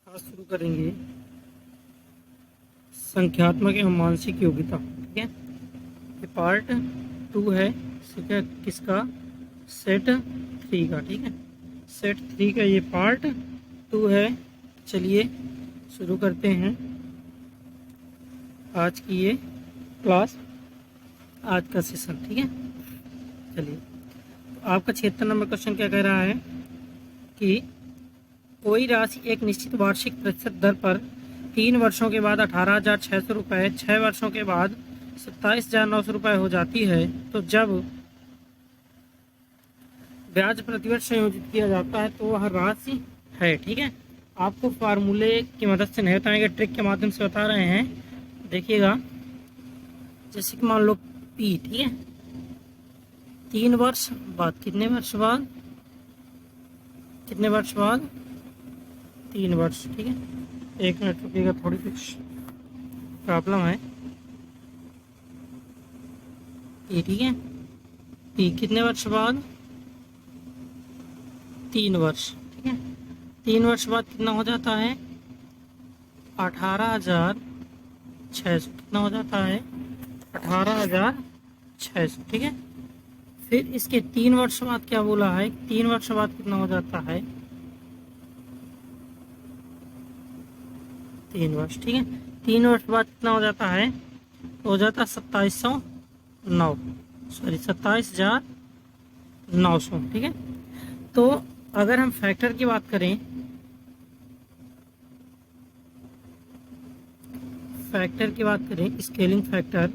आज शुरू करेंगे संख्यात्मक एवं मानसिक योग्यता। ठीक है, ये पार्ट 2 है। किसका? सेट 3 का। ठीक है, सेट 3 का ये पार्ट 2 है। चलिए शुरू करते हैं आज की ये क्लास, आज का सेशन। ठीक है, चलिए। तो आपका 76 नंबर क्वेश्चन क्या कह रहा है कि कोई राशि एक निश्चित वार्षिक प्रतिशत दर पर 3 वर्षों के बाद 18,600 रुपये, 6 वर्षों के बाद 27,900 रुपये हो जाती है, तो जब ब्याज प्रतिवर्ष संयोजित किया जाता है तो वह राशि है। ठीक है, आपको फार्मूले की मदद से नहीं बताएंगे, ट्रिक के माध्यम से बता रहे हैं। देखिएगा, जैसे कि मान लो पी। ठीक है, 3 वर्ष बाद, कितने वर्ष बाद? 3 वर्ष। ठीक है, 1 मिनट रुकिएगा, थोड़ी कुछ प्रॉब्लम है। ये ठीक है, पी कितने वर्ष बाद? 3 वर्ष। ठीक है, 3 वर्ष बाद कितना हो जाता है? 18,600। कितना हो जाता है? 18,600। ठीक है, फिर इसके 3 वर्ष बाद क्या बोला है? 3 वर्ष बाद कितना हो जाता है? 3 वर्ष। ठीक है, 3 वर्ष बाद कितना हो जाता है? हो जाता है 27,900। ठीक है, तो अगर हम फैक्टर की बात करें, स्केलिंग फैक्टर।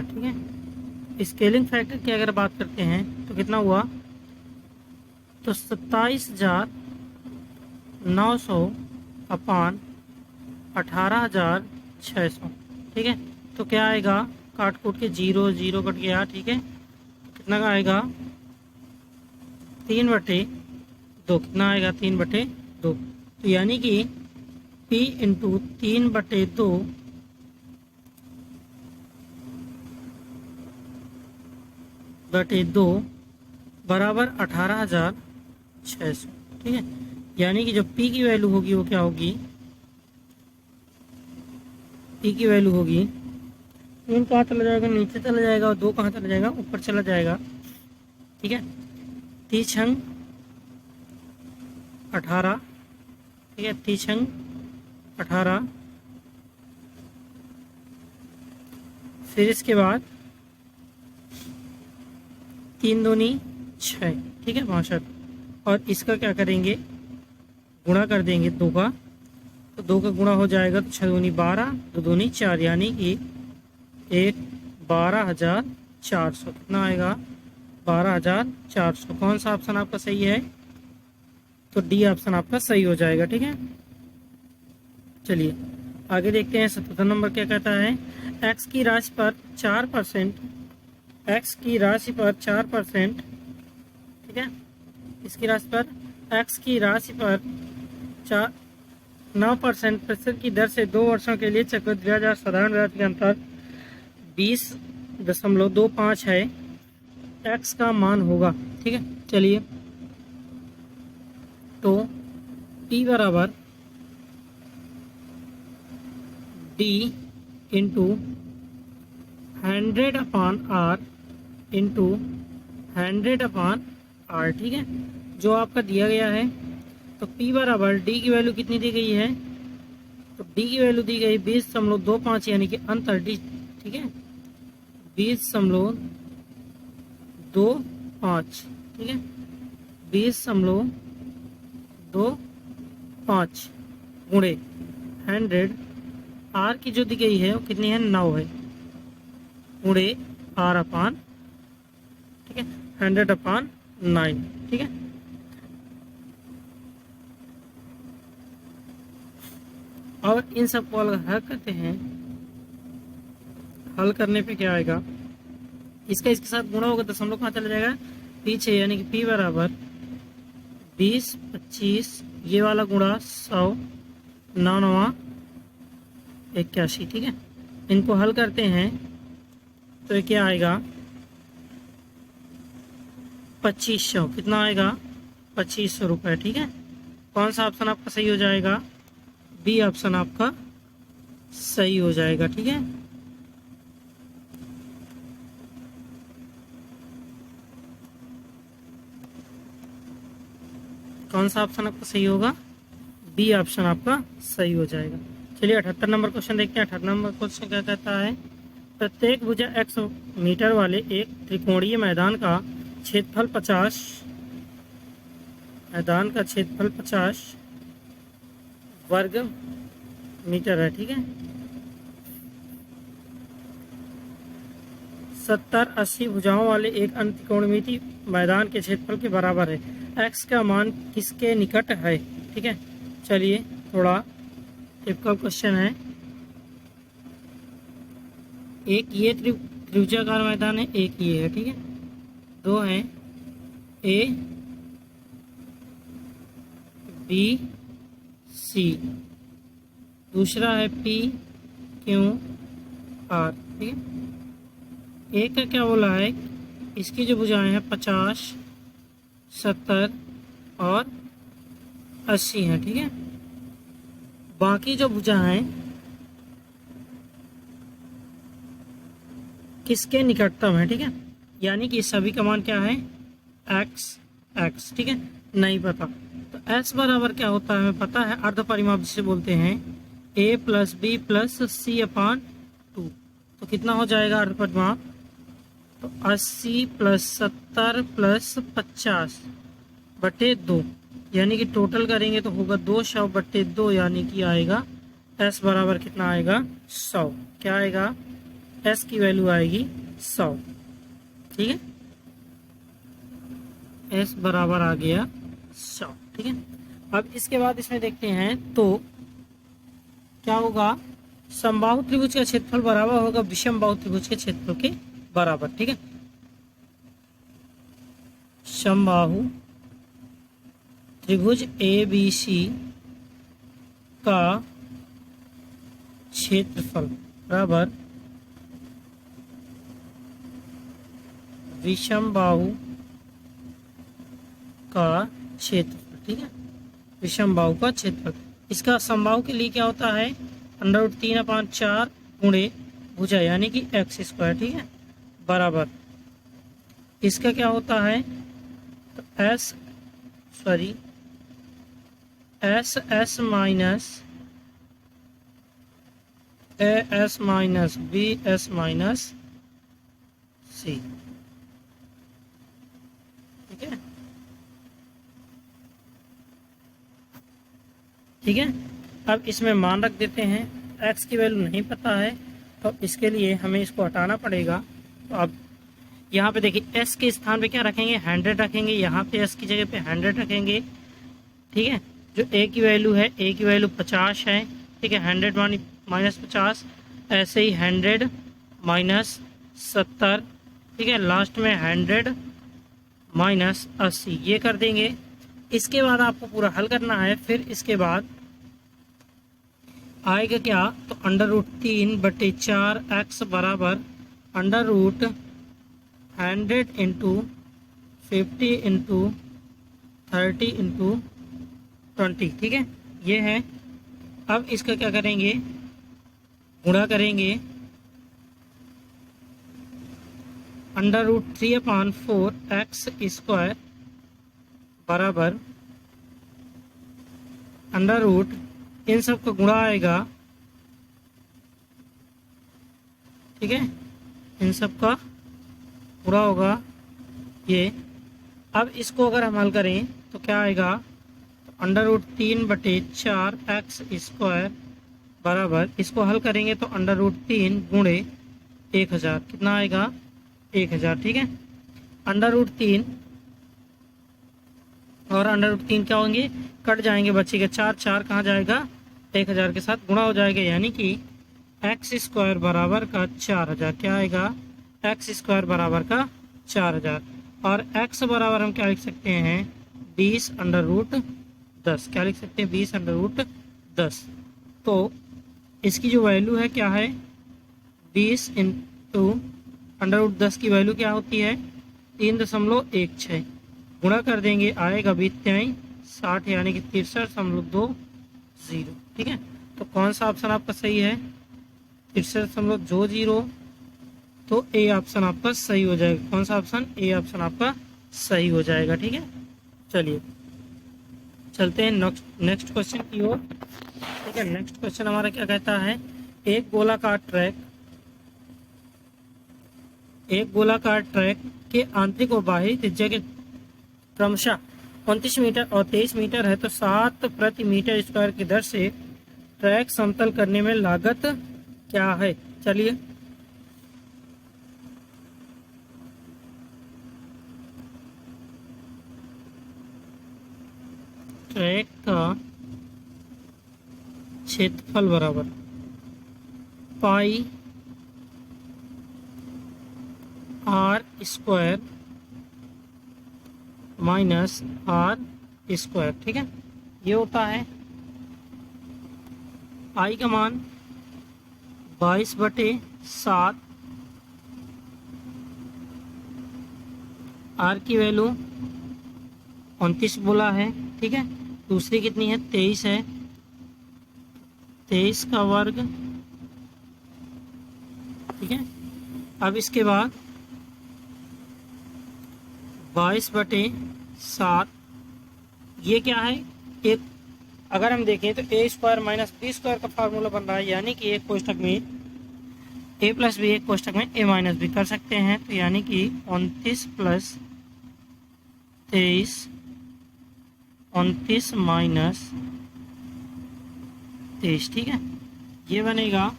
ठीक है, स्केलिंग फैक्टर की अगर बात करते हैं तो कितना हुआ? तो 27,900 अपान 18,600। ठीक है, तो क्या आएगा? काट कूट के 0 0 कट गया। ठीक है, कितना का आएगा? 3/2। कितना आएगा? 3/2। तो यानी कि P इंटू 3/2 बराबर 18,600। ठीक है, यानी कि जो P की वैल्यू होगी वो क्या होगी? P की वैल्यू होगी, 3 कहाँ चला जाएगा? नीचे चला जाएगा। और 2 कहाँ चला जाएगा? ऊपर चला जाएगा। ठीक है, 3×6 18। ठीक है, 3×6 18। फिर इसके बाद 3 दूनी 6। ठीक है, 62। और इसका क्या करेंगे? गुणा कर देंगे 2 का, तो 2 का गुणा हो जाएगा, तो 6 दूनी 12, 2 दूनी 4, यानी कि 12,400। कितना आएगा? 12,400। कौन सा ऑप्शन आपका सही है? तो डी ऑप्शन आपका सही हो जाएगा। ठीक है, चलिए आगे देखते हैं। 77 नंबर क्या कहता है? एक्स की राशि पर 4%, ठीक है, इसकी राशि पर, एक्स की राशि पर 9% प्रतिशत की दर से 2 वर्षों के लिए चक्रवृद्धि ब्याज और साधारण ब्याज के अंतर 20.25 है, एक्स का मान होगा। ठीक है, चलिए, तो P बराबर D into 100/R into 100/R। ठीक है, जो आपका दिया गया है। तो P बराबर D की वैल्यू कितनी दी गई है? तो D की वैल्यू दी गई 20.25, यानी कि अंतर D। ठीक है, 20.25। ठीक है, 20.25 गुणे 100। R की जो दी गई है वो कितनी है? 9 है, गुणे R/, ठीक है, 100/9। ठीक है, और इन सबको अगर हल करते हैं, हल करने पे क्या आएगा? इसका इसके साथ गुणा होगा, दशमलव कहाँ चला जाएगा? पीछे, यानी कि P बराबर 20/25, ये वाला गुणा 100, 9×9 81। ठीक है, इनको हल करते हैं तो ये क्या आएगा? 2500, कितना आएगा 2500 रुपये। ठीक है, कौन सा ऑप्शन आपका सही हो जाएगा? बी ऑप्शन आपका सही हो जाएगा। ठीक है, कौन सा ऑप्शन आपका सही होगा? बी ऑप्शन आपका सही हो जाएगा। चलिए 78 नंबर क्वेश्चन देखते हैं। 78 नंबर क्वेश्चन क्या कहता है? प्रत्येक भुजा x मीटर वाले एक त्रिकोणीय मैदान का क्षेत्रफल 50 वर्ग मीटर है। ठीक है, 70-80 भुजाओं वाले एक अन्य त्रिकोणमितीय मैदान के क्षेत्रफल के बराबर है। x का मान किसके निकट है? ठीक है, चलिए थोड़ा टिपिकल क्वेश्चन है। एक ये त्रिभुजाकार मैदान है, एक ये है। ठीक है, दो हैं ए बी सी, दूसरा है पी क्यू आर। ठीक है, एक का क्या बोला है? इसकी जो भुजाएं हैं 50, 70 और 80 हैं। ठीक है, बाकी जो भुजाएं किसके निकटतम है? ठीक है, यानी कि सभी का मान क्या है? x। ठीक है, नहीं पता तो s बराबर क्या होता है हमें पता है, अर्ध परिमाप जिसे बोलते हैं a + b + c/2। तो कितना हो जाएगा अर्ध परिमाप? तो 80 + 70 + 50 बटे 2, यानी कि टोटल करेंगे तो होगा 200 बटे 2, यानी कि आएगा s बराबर कितना आएगा? 100। क्या आएगा? s की वैल्यू आएगी 100। ठीक है, s बराबर आ गया 100। ठीक है, अब इसके बाद इसमें देखते हैं तो क्या होगा? समबाहु त्रिभुज का क्षेत्रफल बराबर होगा विषम बाहु त्रिभुज के क्षेत्रफल के बराबर। ठीक है, समबाहु त्रिभुज ABC का क्षेत्रफल बराबर विषम बाहु का क्षेत्रफल। ठीक है, विषम बाहु का क्षेत्रफल। इसका समबाहु के लिए क्या होता है? √3/4 गुणे भुजा यानी कि x²। ठीक है, बराबर इसका क्या होता है? तो S minus AS minus BS minus C। ठीक है, ठीक है, अब इसमें मान रख देते हैं। x की वैल्यू नहीं पता है तो इसके लिए हमें इसको हटाना पड़ेगा। तो अब यहाँ पे देखिए s के स्थान पे क्या रखेंगे? 100 रखेंगे। यहाँ पे s की जगह पे 100 रखेंगे। ठीक है, जो a की वैल्यू है, a की वैल्यू 50 है। ठीक है, 100 माइनस 50, ऐसे ही 100 माइनस 70। ठीक है, लास्ट में 100 माइनस 80 ये कर देंगे। इसके बाद आपको पूरा हल करना है। फिर इसके बाद आएगा क्या? तो √3/4 x बराबर √100 × 50 × 30 × 20। ठीक है, ये है। अब इसका क्या करेंगे? गुणा करेंगे। √3/4 x² बराबर इन सब का गुणा आएगा। ठीक है, इन सब का गुणा होगा ये। अब इसको अगर हम हल करें तो क्या आएगा? तो √3/4 x² बराबर, इसको हल करेंगे तो √3 गुणे 1000 कितना आएगा? 1000। ठीक है, √3 और √3 क्या होंगे? कट जाएंगे, बचेगा 4। 4 कहाँ जाएगा? 1000 के साथ गुणा हो जाएगा, यानी कि x² बराबर का 4000। क्या आएगा? x² बराबर का 4000। और x बराबर हम क्या लिख सकते हैं? 20√10। क्या लिख सकते हैं? 20√10। तो इसकी जो वैल्यू है क्या है? 20 × √10 की वैल्यू क्या होती है? 3.16। गुणा कर देंगे आएगा 2260 यानी कि 63.20। ठीक है, तो कौन सा ऑप्शन आपका सही है? 63.20। तो ए ऑप्शन आपका सही हो जाएगा। कौन सा ऑप्शन? ए ऑप्शन आपका सही हो जाएगा। ठीक है, चलिए चलते हैं नेक्स्ट क्वेश्चन की ओर। ठीक है, नेक्स्ट क्वेश्चन हमारा क्या कहता है? एक गोलाकार ट्रैक के आंतरिक और बाहरी त्रिज्या के क्रमशः 29 मीटर और 23 मीटर है, तो 7 प्रति मीटर स्क्वायर की दर से ट्रैक समतल करने में लागत क्या है? चलिए ट्रैक का क्षेत्रफल बराबर pi r square minus r square. ठीक है, ये होता है आई का मान 22/7, आर की वैल्यू 29 बोला है। ठीक है, दूसरी कितनी है? 23 है, 23 का वर्ग। ठीक है, अब इसके बाद 22/7, ये क्या है? एक अगर हम देखें तो ए स्क्वायर माइनस बी स्क्वायर का फार्मूला बन रहा है, यानी कि एक कोष्ठक में ए प्लस बी, एक कोष्ठक में ए माइनस बी कर सकते हैं। तो यानी कि 29 + 23, 29 - 23। ठीक है, ये बनेगा।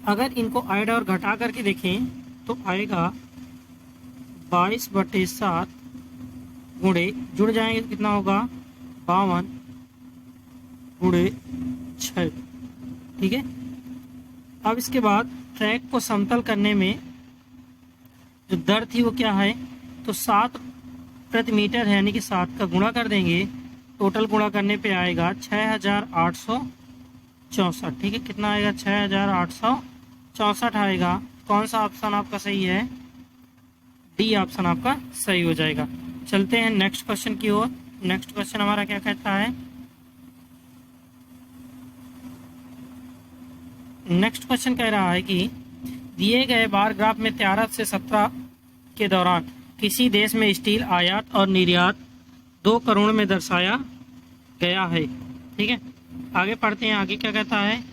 अगर इनको ऐड और घटा करके देखें तो आएगा 22/7 गुणे, जुड़ जाएंगे तो कितना होगा? 52 × 6। ठीक है, अब इसके बाद ट्रैक को समतल करने में जो दर थी वो क्या है? तो 7 प्रति मीटर है, यानी कि 7 का गुणा कर देंगे, टोटल गुणा करने पे आएगा 6864। ठीक है, कितना आएगा? 6864 आएगा। कौन सा ऑप्शन आपका सही है? डी ऑप्शन आपका सही हो जाएगा। चलते हैं नेक्स्ट क्वेश्चन की ओर। नेक्स्ट क्वेश्चन हमारा क्या कहता है? नेक्स्ट क्वेश्चन कह रहा है कि दिए गए बार ग्राफ में 13 से 17 के दौरान किसी देश में स्टील आयात और निर्यात 2 करोड़ में दर्शाया गया है। ठीक है, आगे पढ़ते हैं। आगे क्या कहता है?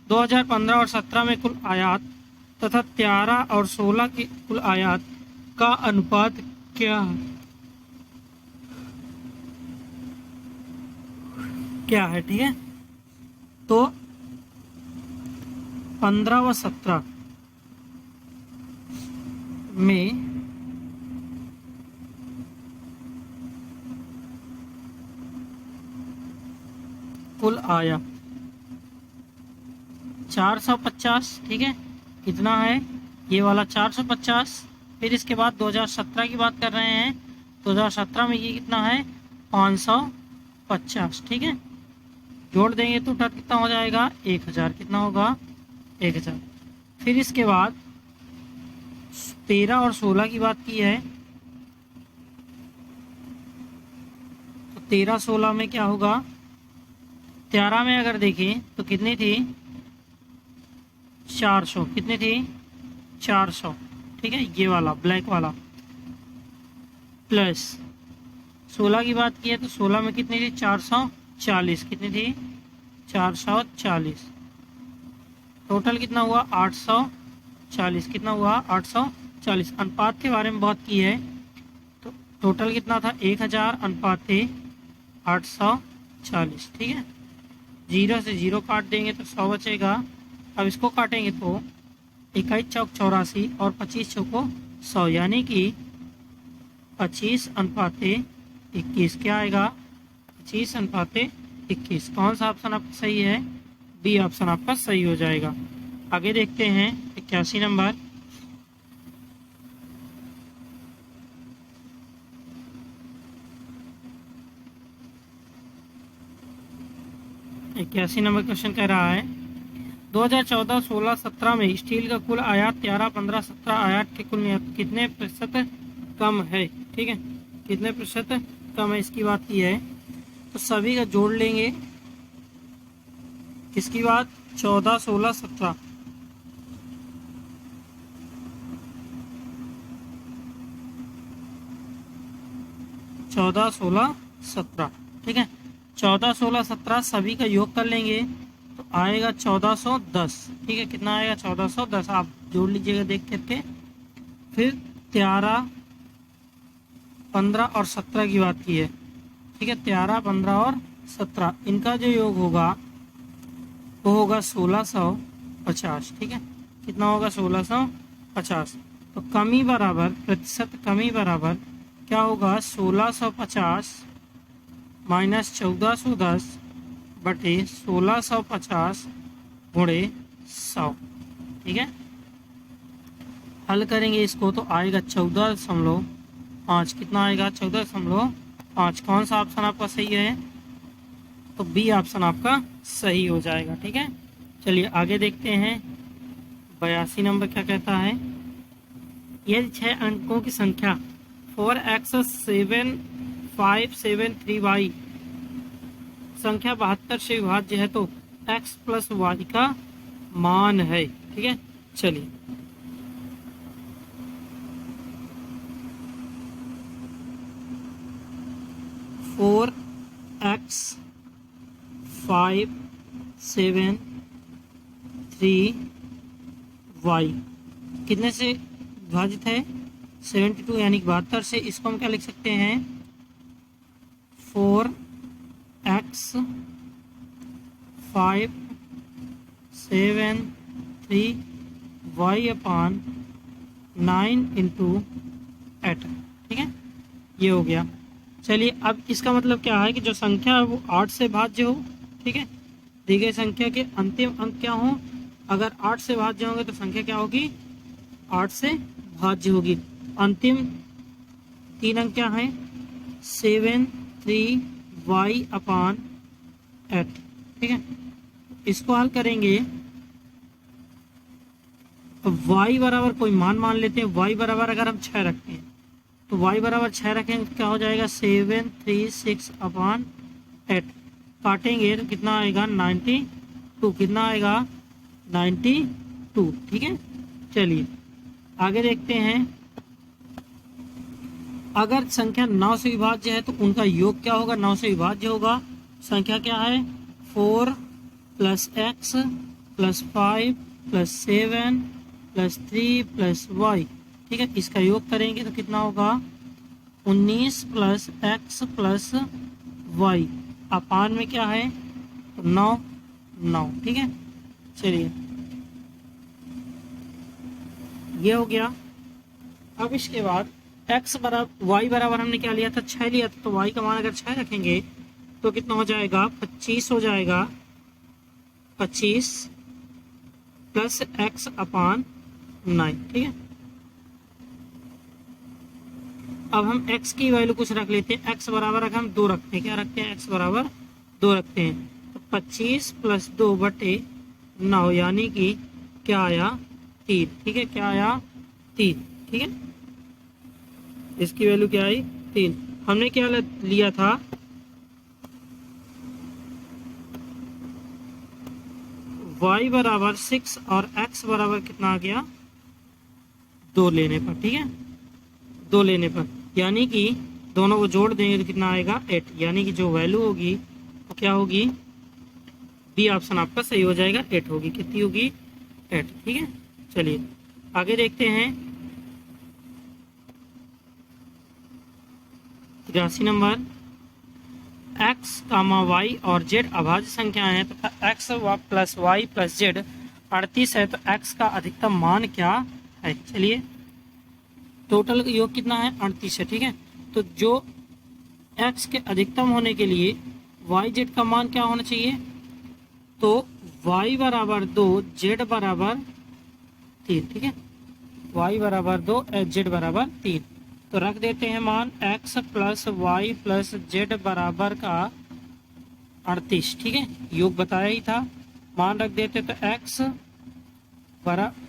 2015 और 17 में कुल आयात तथा 13 और 16 की कुल आयात का अनुपात क्या है? ठीक है, तो 15 व 17 में कुल आयात 450। ठीक है, कितना है? ये वाला 450। फिर इसके बाद 2017 की बात कर रहे हैं, 2017 में ये कितना है? 550। ठीक है, जोड़ देंगे तो टोटल कितना हो जाएगा? 1000। कितना होगा? 1000। फिर इसके बाद 13 और 16 की बात की है, तो 13-16 में क्या होगा? 13 में अगर देखें तो कितनी थी? 400। कितनी थी? 400। ठीक है, ये वाला ब्लैक वाला। प्लस 16 की बात की है तो 16 में कितनी थी? 440। कितनी थी? 440। टोटल कितना हुआ? 840। कितना हुआ? 840। अनुपात के बारे में बात की है तो टोटल कितना था? 1000 अनुपात थे 840। ठीक है, 0 से 0 काट देंगे तो 100 बचेगा। अब इसको काटेंगे तो 21 चौक 84 और 25 चौको 100, यानी कि 25/21। क्या आएगा? 25/21। कौन सा ऑप्शन आपका सही है? बी ऑप्शन आपका सही हो जाएगा। आगे देखते हैं 81 नंबर। क्वेश्चन कह रहा है 2014, 16, 17 में स्टील का कुल आयात 13, 15, 17 आयात के कुल कितने प्रतिशत कम है? ठीक है, कितने प्रतिशत कम है इसकी बात की है, तो सभी का जोड़ लेंगे। किसकी बात? 14, 16, 17। 14, 16, 17, ठीक है। 14, 16, 17 सभी का योग कर लेंगे तो आएगा 1410, ठीक है। कितना आएगा? 1410। आप जोड़ लीजिएगा देख करके। फिर 13, 15 और 17 की बात की है, ठीक है। 13, 15 और 17 इनका जो योग होगा वो होगा 1650, ठीक है। कितना होगा? 1650। तो कमी बराबर, प्रतिशत कमी बराबर क्या होगा? 1650 माइनस 1410 बटे 1650 गुणे 100, ठीक है। हल करेंगे इसको तो आएगा 14.5। कितना आएगा? 14.5। कौन सा ऑप्शन आपका सही है? तो बी ऑप्शन आपका सही हो जाएगा, ठीक है। चलिए आगे देखते हैं। 82 नंबर क्या कहता है? यदि 6 अंकों की संख्या 4x7573y संख्या 72 से विभाज्य है तो x प्लस वाई का मान है, ठीक है। चलिए 4x573y कितने से विभाजित है? 72 यानी 72 से। इसको हम क्या लिख सकते हैं? 4x573y अपान 9 इंटू 8, ठीक है। ये हो गया। चलिए अब इसका मतलब क्या है कि जो संख्या है वो 8 से भाज्य हो, ठीक है। दी गई संख्या के अंतिम अंक क्या हो? अगर 8 से भाज्य होंगे तो संख्या क्या होगी? 8 से भाज्य होगी। अंतिम 3 अंक क्या है? 73y अपान 8, ठीक है। इसको हल करेंगे तो y बराबर कोई मान लेते हैं। y बराबर अगर हम 6 रखते हैं तो y बराबर 6 रखेंगे तो क्या हो जाएगा? 736 अपान 8। काटेंगे तो कितना आएगा? 92। कितना आएगा? 92, ठीक है। चलिए आगे देखते हैं। अगर संख्या 9 से विभाज्य है तो उनका योग क्या होगा? 9 से विभाज्य होगा। संख्या क्या है? 4 plus x plus 5 plus 7 plus 3 plus y, ठीक है। इसका योग करेंगे तो कितना होगा? 19 प्लस एक्स प्लस वाई अपान में क्या है? 9, ठीक है। चलिए ये हो गया। अब इसके बाद x बराबर y बराबर हमने क्या लिया था? 6 लिया था। तो y का मान अगर 6 रखेंगे तो कितना हो जाएगा? 25 हो जाएगा। 25 प्लस x अपान 9, ठीक है। अब हम x की वैल्यू कुछ रख लेते हैं। x बराबर अगर हम 2 रखते हैं, क्या रखते हैं? x बराबर 2 रखते हैं तो 25 प्लस 2 बटे 9 यानी कि क्या आया? 3, ठीक है। क्या आया? 3, ठीक है। इसकी वैल्यू क्या आई? 3। हमने क्या लिया था? y बराबर 6 और x बराबर कितना आ गया? 2 लेने पर, ठीक है। 2 लेने पर यानी कि दोनों को जोड़ देंगे तो कितना आएगा? 8। यानी कि जो वैल्यू होगी वो क्या होगी? बी ऑप्शन आपका सही हो जाएगा। 8 होगी। कितनी होगी? 8, ठीक है। चलिए आगे देखते हैं। 83 नंबर। x, y और z अभाज्य संख्याएं हैं तथा x plus y plus z 38 है तो x का अधिकतम मान क्या है? चलिए टोटल योग कितना है? 38 है, ठीक है। तो जो x के अधिकतम होने के लिए y z का मान क्या होना चाहिए? तो y बराबर 2 z बराबर 3, ठीक है। y बराबर 2 z बराबर 3। तो रख देते हैं मान x plus y plus z बराबर का 38, ठीक है। योग बताया ही था। मान रख देते तो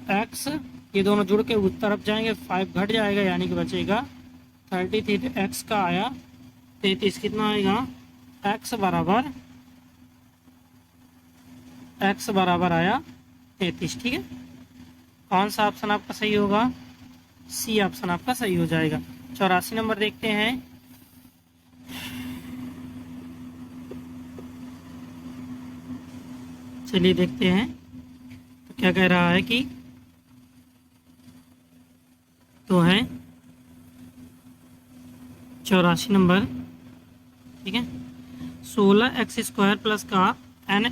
x ये दोनों जुड़ के उस तरफ जाएंगे, 5 घट जाएगा यानी कि बचेगा 33 तो एक्स का आया 33, कितना आएगा एक्स बराबर आया 33। ठीक है, कौन सा ऑप्शन आपका सही होगा? सी ऑप्शन आपका सही हो जाएगा। 84 नंबर देखते हैं। चलिए देखते हैं तो क्या कह रहा है कि तो है 84 नंबर। ठीक है, 16x² प्लस का N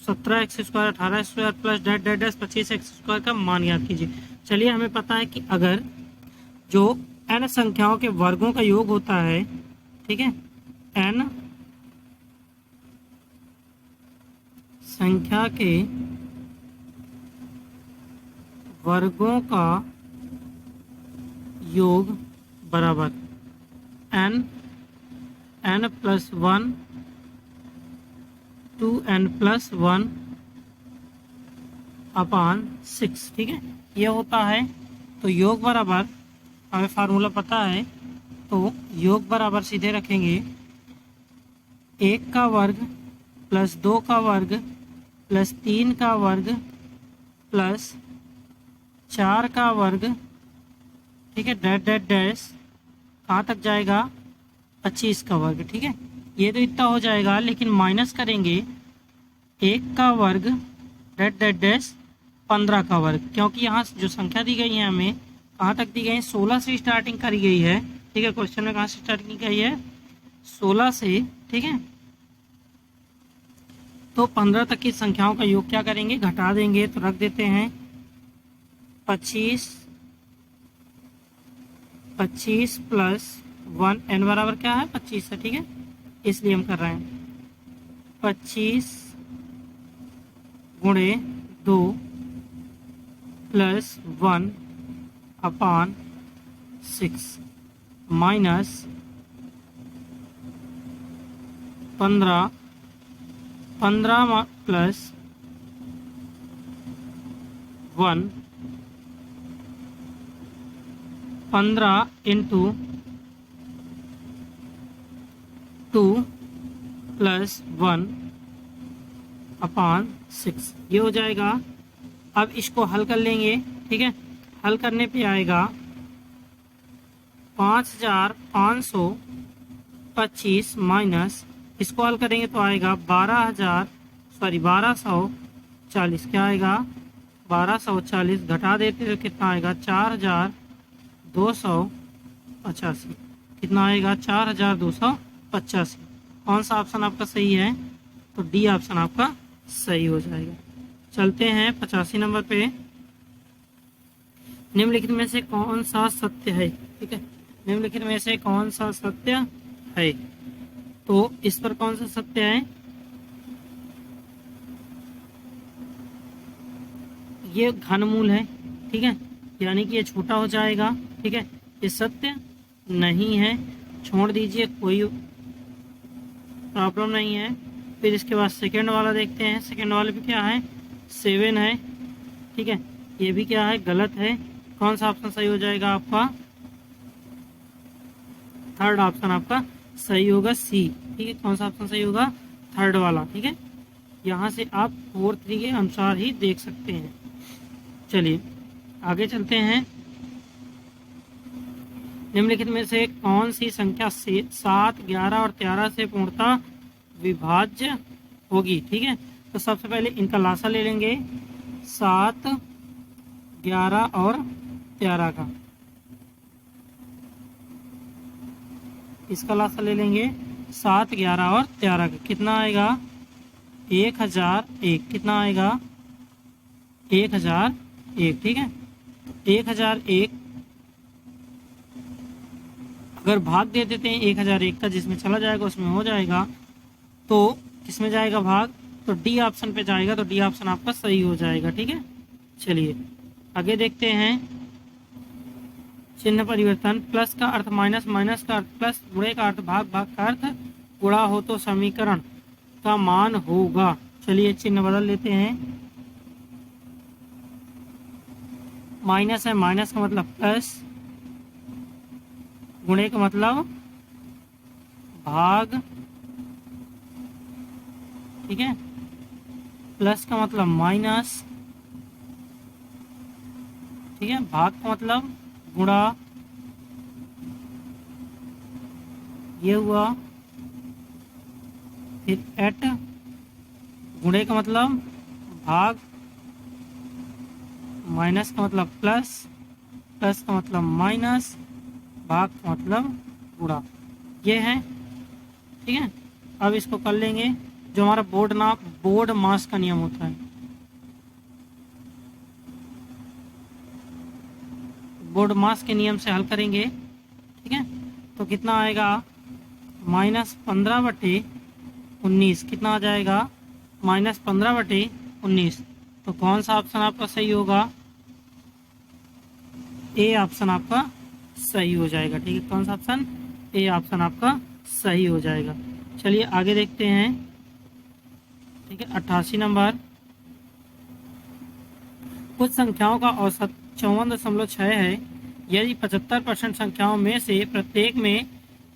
17x² 18x² plus debt 25x² का मान याद कीजिए। चलिए, हमें पता है कि अगर जो n संख्याओं के वर्गों का योग होता है, ठीक है, n संख्या के वर्गों का योग बराबर n प्लस 1 2n प्लस 1 अपान 6। ठीक है, ये होता है। तो योग बराबर, हमें फार्मूला पता है, तो योग बराबर सीधे रखेंगे 1 का वर्ग प्लस 2 का वर्ग प्लस 3 का वर्ग प्लस 4 का वर्ग। ठीक है, डैश डैश डैश कहाँ तक जाएगा? 25 का वर्ग। ठीक है, ये तो इतना हो जाएगा, लेकिन माइनस करेंगे 1 का वर्ग डैश डैश डैश 15 का वर्ग, क्योंकि यहाँ जो संख्या दी गई है हमें कहाँ तक दी गई है? 16 से स्टार्टिंग करी गई है। ठीक है, क्वेश्चन में कहाँ से स्टार्टिंग की गई है? 16 से। ठीक है, तो 15 तक की संख्याओं का योग क्या करेंगे? घटा देंगे, तो रख देते हैं 25 प्लस 1, n बराबर क्या है? 25 है। ठीक है, इसलिए हम कर रहे हैं 25 गुणे 2 प्लस 1 अपान 6 माइनस 15 प्लस 1 15 इंटू 2 प्लस 1 अपान 6, ये हो जाएगा। अब इसको हल कर लेंगे। ठीक है, हल करने पे आएगा 5525 माइनस, इसको हल करेंगे तो आएगा 1240। क्या आएगा? 1240। घटा देते तो कितना आएगा? 4285। कितना आएगा? 4285। कौन सा ऑप्शन आपका सही है? तो डी ऑप्शन आपका सही हो जाएगा। चलते हैं 85 नंबर पे। निम्नलिखित में से कौन सा सत्य है? ठीक है, निम्नलिखित में से कौन सा सत्य है? तो इस पर कौन सा सत्य है? ये घनमूल है। ठीक है, यानी कि ये छोटा हो जाएगा। ठीक है, ये सत्य नहीं है, छोड़ दीजिए, कोई प्रॉब्लम नहीं है। फिर इसके बाद सेकंड वाला देखते हैं। सेकंड वाले पे क्या है? 7 है। ठीक है, ये भी क्या है? गलत है। कौन सा ऑप्शन सही हो जाएगा आपका? थर्ड ऑप्शन आपका सही होगा, सी। ठीक है, कौन सा ऑप्शन सही होगा? थर्ड वाला। ठीक है, यहाँ से आप 4-3 के अनुसार ही देख सकते हैं। चलिए आगे चलते हैं। निम्नलिखित में से कौन सी संख्या से 7, 11 और 13 से पूर्णतः विभाज्य होगी? ठीक है, तो सबसे पहले इनका लासा ले लेंगे, 7, 11 और 13 का। इसका लासा ले लेंगे 7, 11 और 13 का। कितना आएगा? 1001। कितना आएगा? 1001। ठीक है, 1001 अगर भाग दे देते हैं 1001 का, जिसमें चला जाएगा उसमें हो जाएगा, तो किसमें जाएगा भाग? तो डी ऑप्शन पे जाएगा। तो डी ऑप्शन आपका सही हो जाएगा। ठीक है, चलिए आगे देखते हैं। चिन्ह परिवर्तन। प्लस का अर्थ माइनस, माइनस का अर्थ प्लस, गुणे का अर्थ भाग, भाग का अर्थ गुणा हो तो समीकरण का मान होगा। चलिए चिन्ह बदल लेते हैं। माइनस है, माइनस का मतलब प्लस, गुणे का मतलब भाग, ठीक है, प्लस का मतलब माइनस, ठीक है, भाग का मतलब गुणा, ये हुआ। फिर एट, गुणे का मतलब भाग, माइनस का मतलब प्लस, प्लस का मतलब माइनस, भाग का मतलब गुणा, ये है, ठीक है। अब इसको कर लेंगे जो हमारा बोर्ड मास का नियम होता है। बोर्ड मास के नियम से हल करेंगे, ठीक है। तो कितना आएगा, -15/19, कितना आ जाएगा, -15/19। तो कौन सा ऑप्शन आपका सही होगा, ए ऑप्शन आपका सही हो जाएगा, ठीक है। कौन सा ऑप्शन, ए ऑप्शन आपका सही हो जाएगा। चलिए आगे देखते हैं, ठीक है। 88 नंबर, कुछ संख्याओं का औसत 54.6 है। यदि 75% संख्याओं में से प्रत्येक में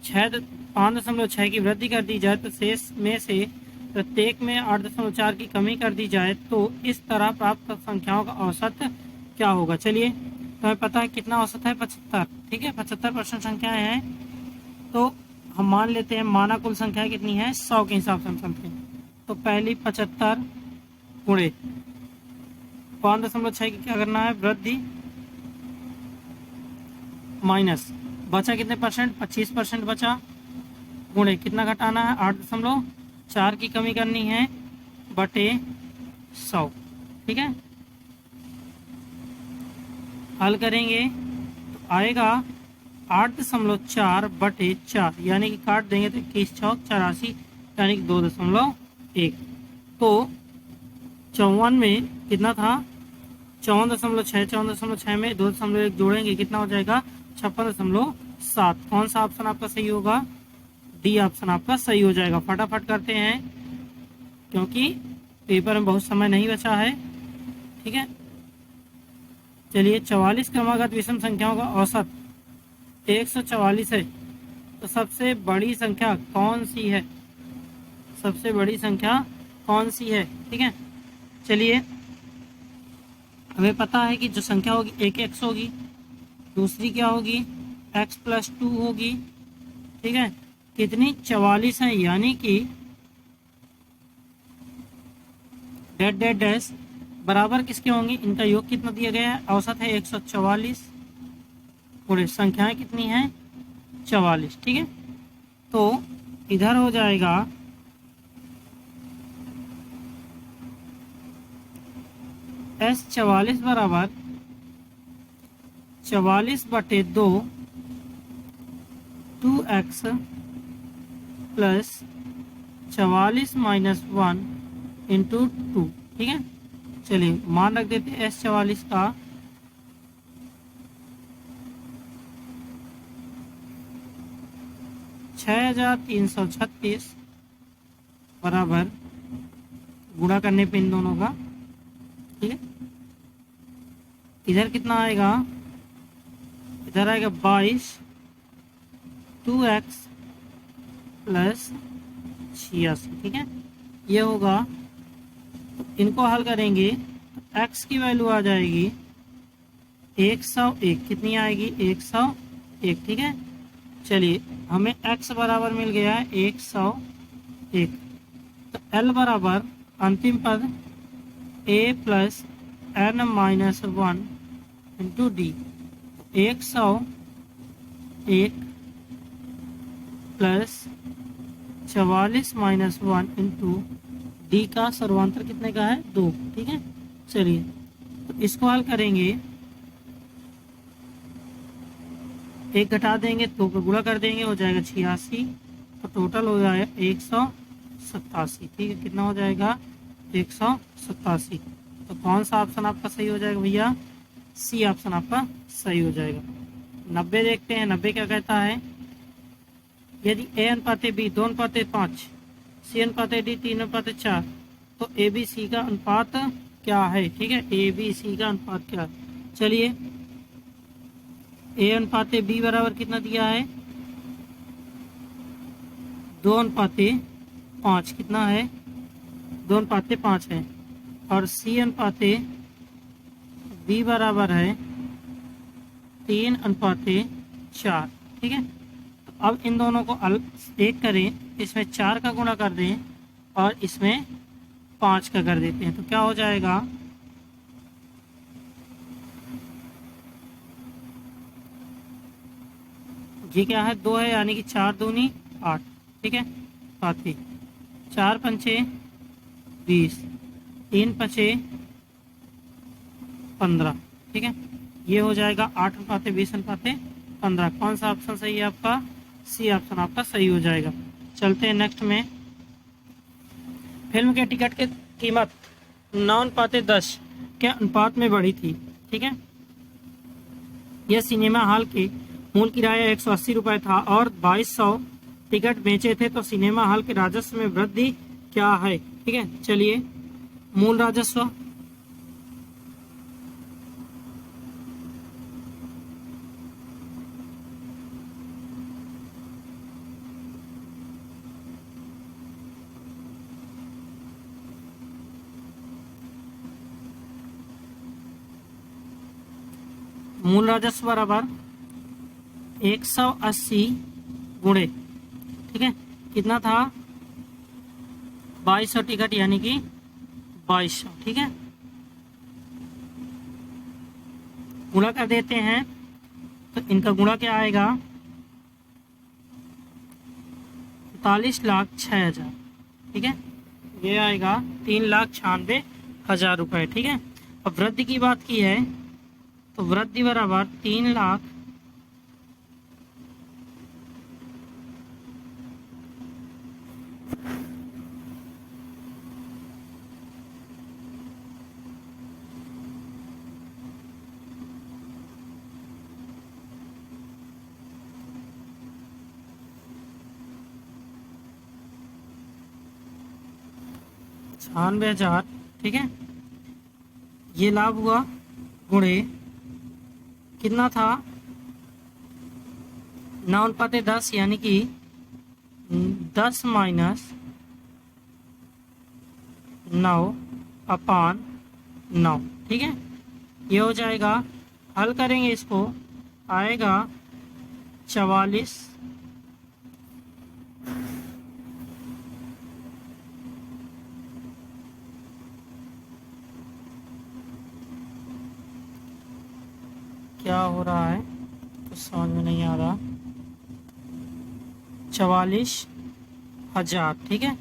5.6 की वृद्धि कर दी जाए तो शेष में से प्रत्येक में 8.4 की कमी कर दी जाए तो इस तरह प्राप्त संख्याओं का औसत क्या होगा। चलिए, तो हमें पता है कितना औसत है, 75, ठीक है। 75% संख्याएं हैं, तो हम मान लेते हैं, माना कुल संख्या कितनी है, 100 के हिसाब से हम चलते हैं। तो पहली 75 गुणे 5.6 की क्या करना है, वृद्धि, माइनस, बचा कितने परसेंट, 25% बचा, गुणे कितना घटाना है, 8.4 की कमी करनी है, बटे 100, ठीक है। हल करेंगे तो आएगा 8.4/4, यानी कि काट देंगे तो 21×4 = 84, यानी कि 2.1। तो 54 में कितना था, 54.6, 54.6 में 2.1 जोड़ेंगे, कितना हो जाएगा, 56.7। कौन सा ऑप्शन आपका सही होगा, डी ऑप्शन आपका सही हो जाएगा। फटाफट करते हैं क्योंकि पेपर में बहुत समय नहीं बचा है, ठीक है। चलिए, 44 क्रमागत विषम संख्याओं का औसत 144 है, तो सबसे बड़ी संख्या कौन सी है, सबसे बड़ी संख्या कौन सी है, ठीक है। चलिए, हमें पता है कि जो संख्या होगी एक x होगी, दूसरी क्या होगी, x+2 होगी, ठीक है। कितनी, 44 है, यानी कि डेट डेट डैश बराबर किसके होंगे, इनका योग कितना दिया गया है, औसत है 144, पूरे संख्याएं कितनी हैं, 44, ठीक है। तो इधर हो जाएगा S44 बराबर 44/2 2x प्लस 44 - 1 × 2, ठीक है। चलिए मान रख देते हैं S44 का 6336 बराबर, गुणा करने पे इन दोनों का, ठीक है। इधर कितना आएगा, इधर आएगा 22 2x प्लस 86, ठीक है। ये होगा, तो इनको हल करेंगे तो x की वैल्यू आ जाएगी 101, कितनी आएगी, 101, ठीक है। चलिए, हमें x बराबर मिल गया है 101, तो l बराबर अंतिम पद a + n - 1 × d, 101 plus 44 - 1 × d का सर्वांतर कितने का है, 2, ठीक है। चलिए, तो इसको हल करेंगे, एक घटा देंगे, 2 को गुणा कर देंगे, हो जाएगा 86, तो टोटल हो जाएगा 187, ठीक है। कितना हो जाएगा, 187। तो कौन सा ऑप्शन आपका सही हो जाएगा भैया, सी ऑप्शन आपका सही हो जाएगा। 90 देखते हैं, 90 क्या कहता है, यदि a अनुपात b 2:5, c अनुपात d 3:4, तो ए बी सी का अनुपात क्या है, ठीक है। ए बी सी का अनुपात क्या है, चलिए ए अनुपाते बी बराबर कितना दिया है, 2:5 कितना है, 2:5 है। और सी अनुपाते बी बराबर है 3:4। ठीक है, तो अब इन दोनों को एक करें, इसमें 4 का गुणा कर दें और इसमें 5 का कर देते हैं, तो क्या हो जाएगा, ये क्या है, 2 है, यानी कि 4 दूनी 8। ठीक है, साथ ही 4 पंचे 20, 3 पंचे 15। ठीक है, ये हो जाएगा 8:20:15। कौन सा ऑप्शन सही है आपका, सी ऑप्शन आपका सही हो जाएगा। चलते हैं नेक्स्ट में। फिल्म के टिकट की कीमत 9:10 के अनुपात में बढ़ी थी। ठीक है, यह सिनेमा हॉल के मूल किराया 180 रुपये था और 2200 टिकट बेचे थे, तो सिनेमा हॉल के राजस्व में वृद्धि क्या है। ठीक है, चलिए, मूल राजस्व, मूल राजस्व बराबर 180 गुणे, ठीक है, कितना था, 2200 टिकट, यानी कि 2200। ठीक है, गुणा कर देते हैं, तो इनका गुणा क्या आएगा, 45,06,000। ठीक है, ये आएगा 3,96,000 रुपये। ठीक है, अब वृद्धि की बात की है, तो वृद्धि बराबर 3 लाख 96,000। ठीक है, ये लाभ हुआ, गुणे कितना था, 9:10, यानी कि 10 माइनस 9/9। ठीक है, ये हो जाएगा, हल करेंगे इसको, आएगा 44, क्या हो रहा है कुछ समझ में नहीं आ रहा, 44,000। ठीक है,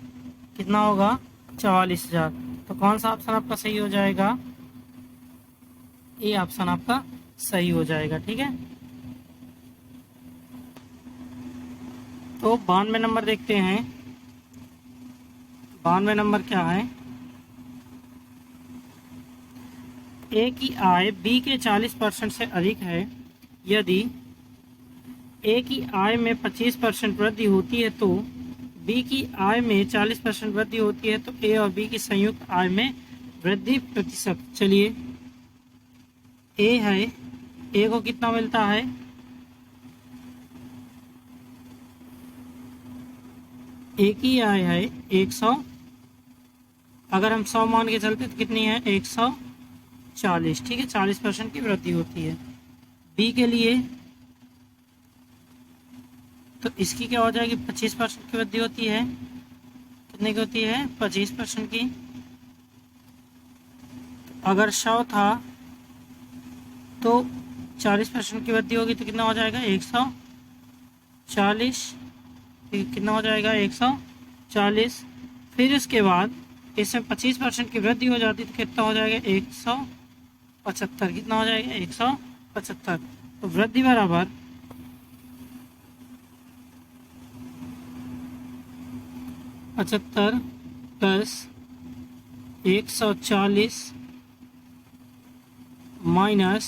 कितना होगा, 44,000। तो कौन सा ऑप्शन आपका सही हो जाएगा, ये ऑप्शन आपका सही हो जाएगा। ठीक है, तो 92 नंबर देखते हैं। 92 नंबर क्या है, ए की आय बी के 40% से अधिक है। यदि ए की आय में 25% वृद्धि होती है तो बी की आय में 40% वृद्धि होती है, तो ए और बी की संयुक्त आय में वृद्धि प्रतिशत। चलिए, ए है, ए को कितना मिलता है, ए की आय है 100, अगर हम 100 मान के चलते तो कितनी है, 140। ठीक है, 40% की वृद्धि होती है। बी के लिए तो इसकी क्या हो जाएगी, 25% की वृद्धि होती है, कितने की होती है, 25% की। अगर 100 था तो 40% की वृद्धि होगी, तो कितना हो जाएगा, 140। कितना हो जाएगा, 140। फिर उसके बाद इसमें 25% की वृद्धि हो जाती, तो कितना हो जाएगा, 175। कितना हो जाएगा, 175। तो वृद्धि बराबर 75 प्लस 140 माइनस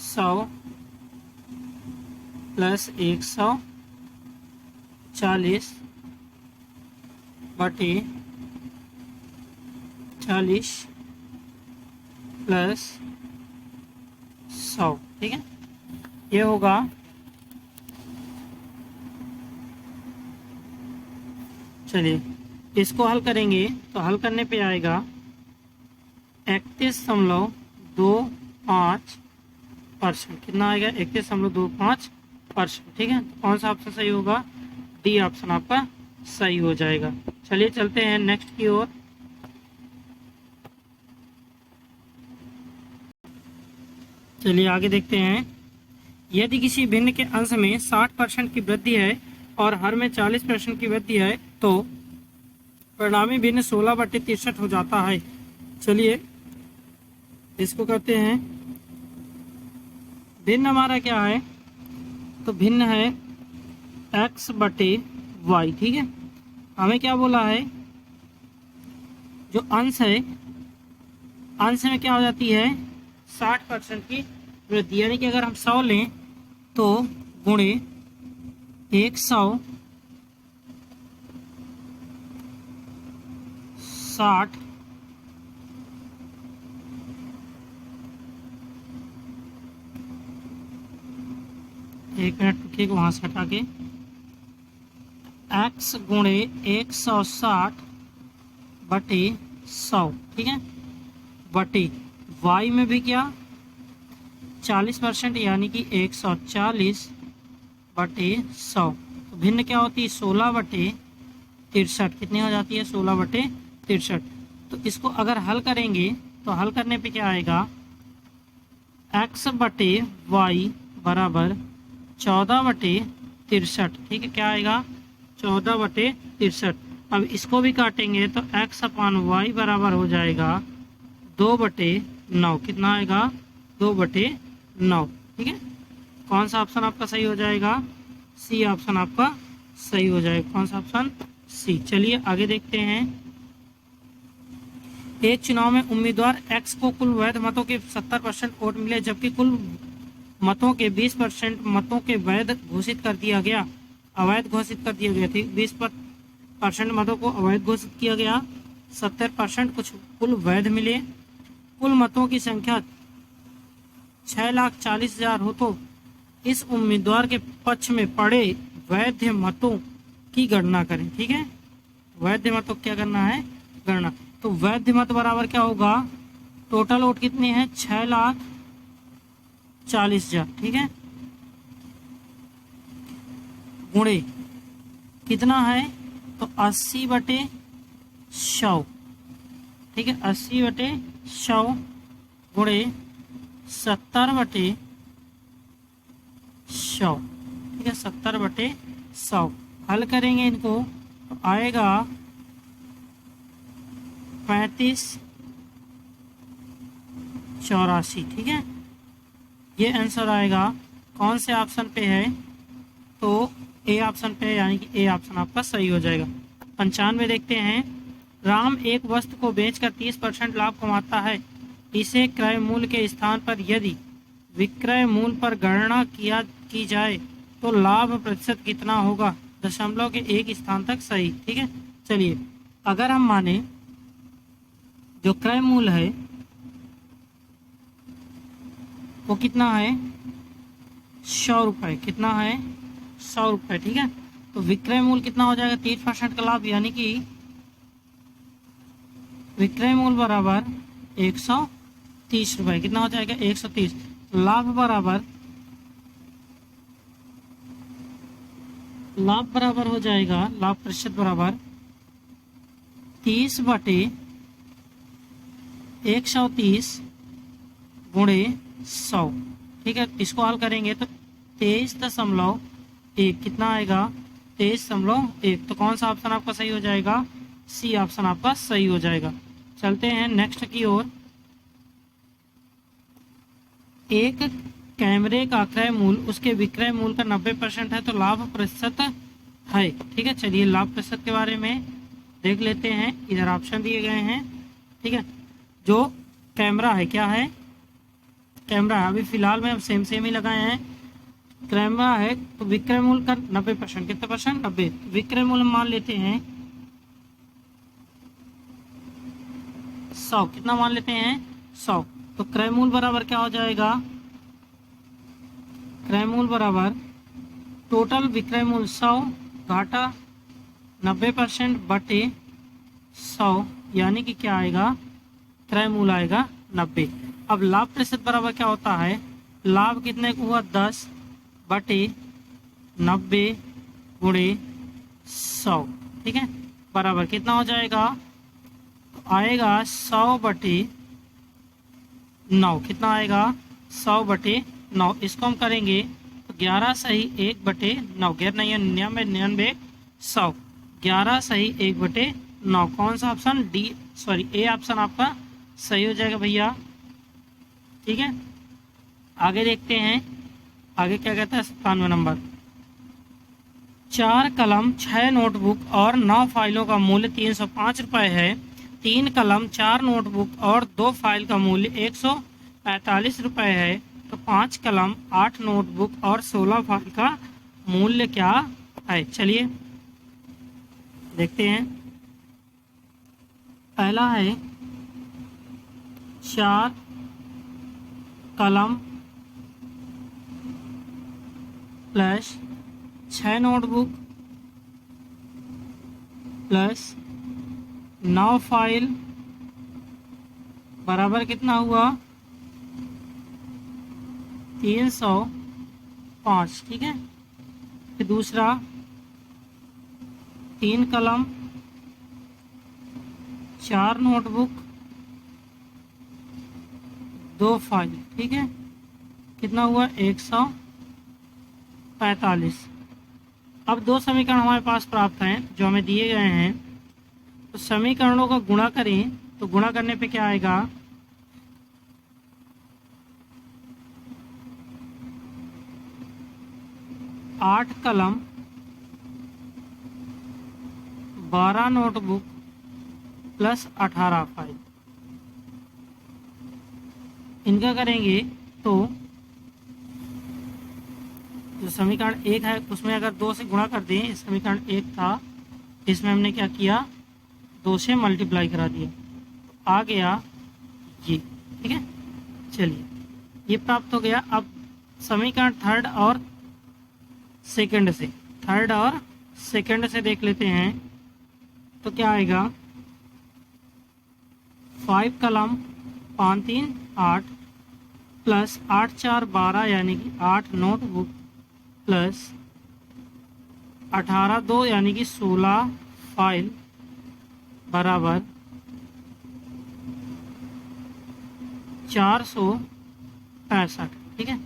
100 प्लस 140 बटे 40 प्लस 100, ठीक है। ये होगा चलिए इसको हल करेंगे तो हल करने पे आएगा 31.25%। कितना आएगा? 31.25%, ठीक है। तो कौन सा ऑप्शन सही होगा? डी ऑप्शन आपका सही हो जाएगा। चलिए चलते हैं नेक्स्ट की ओर। चलिए आगे देखते हैं। यदि किसी भिन्न के अंश में 60% की वृद्धि है और हर में 40% की वृद्धि है तो परिणामी भिन्न 16/63 हो जाता है। चलिए इसको करते हैं। भिन्न हमारा क्या है? तो भिन्न है x/y, ठीक है। हमें क्या बोला है? जो अंश है, अंश में क्या हो जाती है? 60% की वृद्धि, यानी कि अगर हम 100 लें तो गुणे 100 60 एक मिनट रुकिए, वहां से हटा के x गुणे 160/100, ठीक है, बटे y में भी क्या 40%, यानी कि 140/100। तो भिन्न क्या होती है? 16/63। कितनी हो जाती है? 16/63। तो इसको अगर हल करेंगे तो हल करने पे क्या आएगा? x/y बराबर 14/63, ठीक है। क्या आएगा? 14/63। अब इसको भी काटेंगे तो x/y बराबर हो जाएगा 2/9। कितना आएगा? 2/9, ठीक है। कौन सा ऑप्शन आपका सही हो जाएगा? सी ऑप्शन आपका सही हो जाएगा। कौन सा ऑप्शन? सी। चलिए आगे देखते हैं। एक चुनाव में उम्मीदवार x को कुल वैध मतों के 70% वोट मिले, जबकि कुल मतों के 20% मतों के वैध घोषित कर दिया गया, अवैध घोषित कर दिया गया। ठीक, 20% मतों को अवैध घोषित किया गया, 70% कुछ कुल वैध मिले। कुल मतों की संख्या 6,40,000 हो तो इस उम्मीदवार के पक्ष में पड़े वैध मतों की गणना करें। ठीक है, वैध मतों क्या करना है? गणना। तो वैध मत बराबर क्या होगा? टोटल वोट कितने हैं? 6,40,000, ठीक है, गुणे कितना है? तो 80/100, ठीक है, 80/100 गुणे 70/100, ठीक है, 70/100। हल करेंगे इनको तो आएगा 3584, ठीक है। ये आंसर आएगा कौन से ऑप्शन पे है? तो ए ऑप्शन पे है, यानी कि ए ऑप्शन आपका सही हो जाएगा। 95 देखते हैं। राम एक वस्तु को बेचकर 30% लाभ कमाता है। इसे क्रय मूल्य के स्थान पर यदि विक्रय मूल्य पर गणना की जाए तो लाभ प्रतिशत कितना होगा? दशमलव के एक स्थान तक सही, ठीक है। चलिए अगर हम माने जो क्रय मूल्य है वो कितना है? 100 रुपये। कितना है? 100 रुपये, ठीक है। तो विक्रय मूल्य कितना हो जाएगा? 30% का लाभ, यानी कि विक्रय मूल्य बराबर 130 रुपये। कितना हो जाएगा? 130। लाभ बराबर हो जाएगा, लाभ प्रतिशत बराबर 30/130 गुणे 100, ठीक है। इसको हल करेंगे तो 23.1 कितना आएगा? 23.1। तो कौन सा ऑप्शन आपका सही हो जाएगा? सी ऑप्शन आपका सही हो जाएगा। चलते हैं नेक्स्ट की ओर। एक कैमरे का क्रय मूल्य उसके विक्रय मूल्य का 90% है तो लाभ प्रतिशत है, ठीक है। चलिए लाभ प्रतिशत के बारे में देख लेते हैं। इधर ऑप्शन दिए गए हैं, ठीक है। जो कैमरा है, क्या है? कैमरा है। अभी फिलहाल में हम सेम ही लगाए हैं। कैमरा है तो विक्रय मूल्य का 90%, कितना परसेंट? 90। विक्रय मूल्य मान लेते हैं 100। कितना मान लेते हैं? 100। तो क्रय मूल्य बराबर क्या हो जाएगा, क्रय मूल्य बराबर टोटल विक्रय मूल्य 100 घाटा 90% बटे 100, यानी कि क्या आएगा, क्रय मूल्य आएगा 90। अब लाभ प्रतिशत बराबर क्या होता है, लाभ कितने को हुआ 10 बटे 90 गुणे 100, ठीक है, बराबर कितना हो जाएगा, तो आएगा 100 बटे 9, कितना आएगा 100 बटे 9। इसको हम करेंगे तो 11 सही 1 बटे 9, 99 100, 11 सही 1 बटे 9। कौन सा ऑप्शन, ए ऑप्शन आपका सही हो जाएगा भैया, ठीक है। आगे देखते हैं, आगे क्या कहता है 97 नंबर, 4 कलम 6 नोटबुक और 9 फाइलों का मूल्य 305 रुपये है। 3 कलम 4 नोटबुक और 2 फाइल का मूल्य 145 रुपये है। तो 5 कलम 8 नोटबुक और 16 फाइल का मूल्य क्या है। चलिए देखते हैं। पहला है 4 कलम प्लस 6 नोटबुक प्लस 9 फाइल बराबर कितना हुआ 305, ठीक है। फिर दूसरा 3 कलम 4 नोटबुक 2 फाइल, ठीक है, कितना हुआ 145। अब 2 समीकरण हमारे पास प्राप्त हैं जो हमें दिए गए हैं, तो समीकरणों का गुणा करें तो गुणा करने पे क्या आएगा, आठ कलम 12 नोटबुक प्लस 18 फाइल, इनका करेंगे तो जो समीकरण 1 है उसमें अगर 2 से गुणा कर दें, समीकरण 1 था इसमें हमने क्या किया 2 से मल्टीप्लाई करा दिया, तो आ गया ये, ठीक है। चलिए ये प्राप्त हो गया। अब समीकरण थर्ड और सेकंड से देख लेते हैं तो क्या आएगा, 5 कलम 5 3 8 प्लस 8 4 12 यानी कि 8 नोटबुक प्लस 18 2 यानी कि 16 फाइल बराबर 465, ठीक है।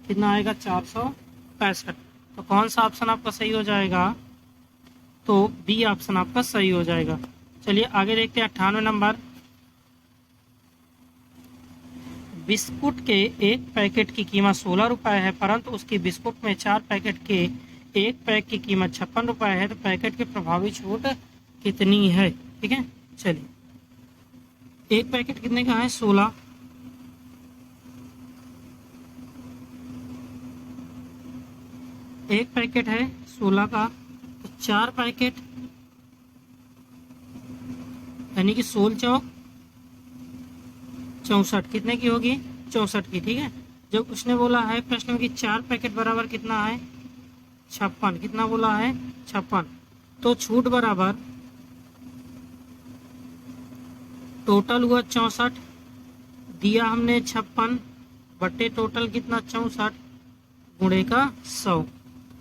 कितना आएगा 465। तो कौन सा ऑप्शन आपका सही हो जाएगा, तो बी ऑप्शन आपका सही हो जाएगा। चलिए आगे देखते हैं 98 नंबर, बिस्कुट के एक पैकेट की कीमत 16 रुपये है, परंतु उसकी बिस्कुट में 4 पैकेट के एक पैक की कीमत 56 रुपये है, तो पैकेट की प्रभावी छूट कितनी है, ठीक है। चलिए एक पैकेट कितने का है 16, एक पैकेट है 16 का, तो 4 पैकेट यानी कि 16 चौक 64, कितने की होगी 64 की, ठीक है। जब उसने बोला है प्रश्न में कि 4 पैकेट बराबर कितना है 56, कितना बोला है 56, तो छूट बराबर टोटल हुआ 64, दिया हमने 56 बटे टोटल कितना 64 गुणे का 100,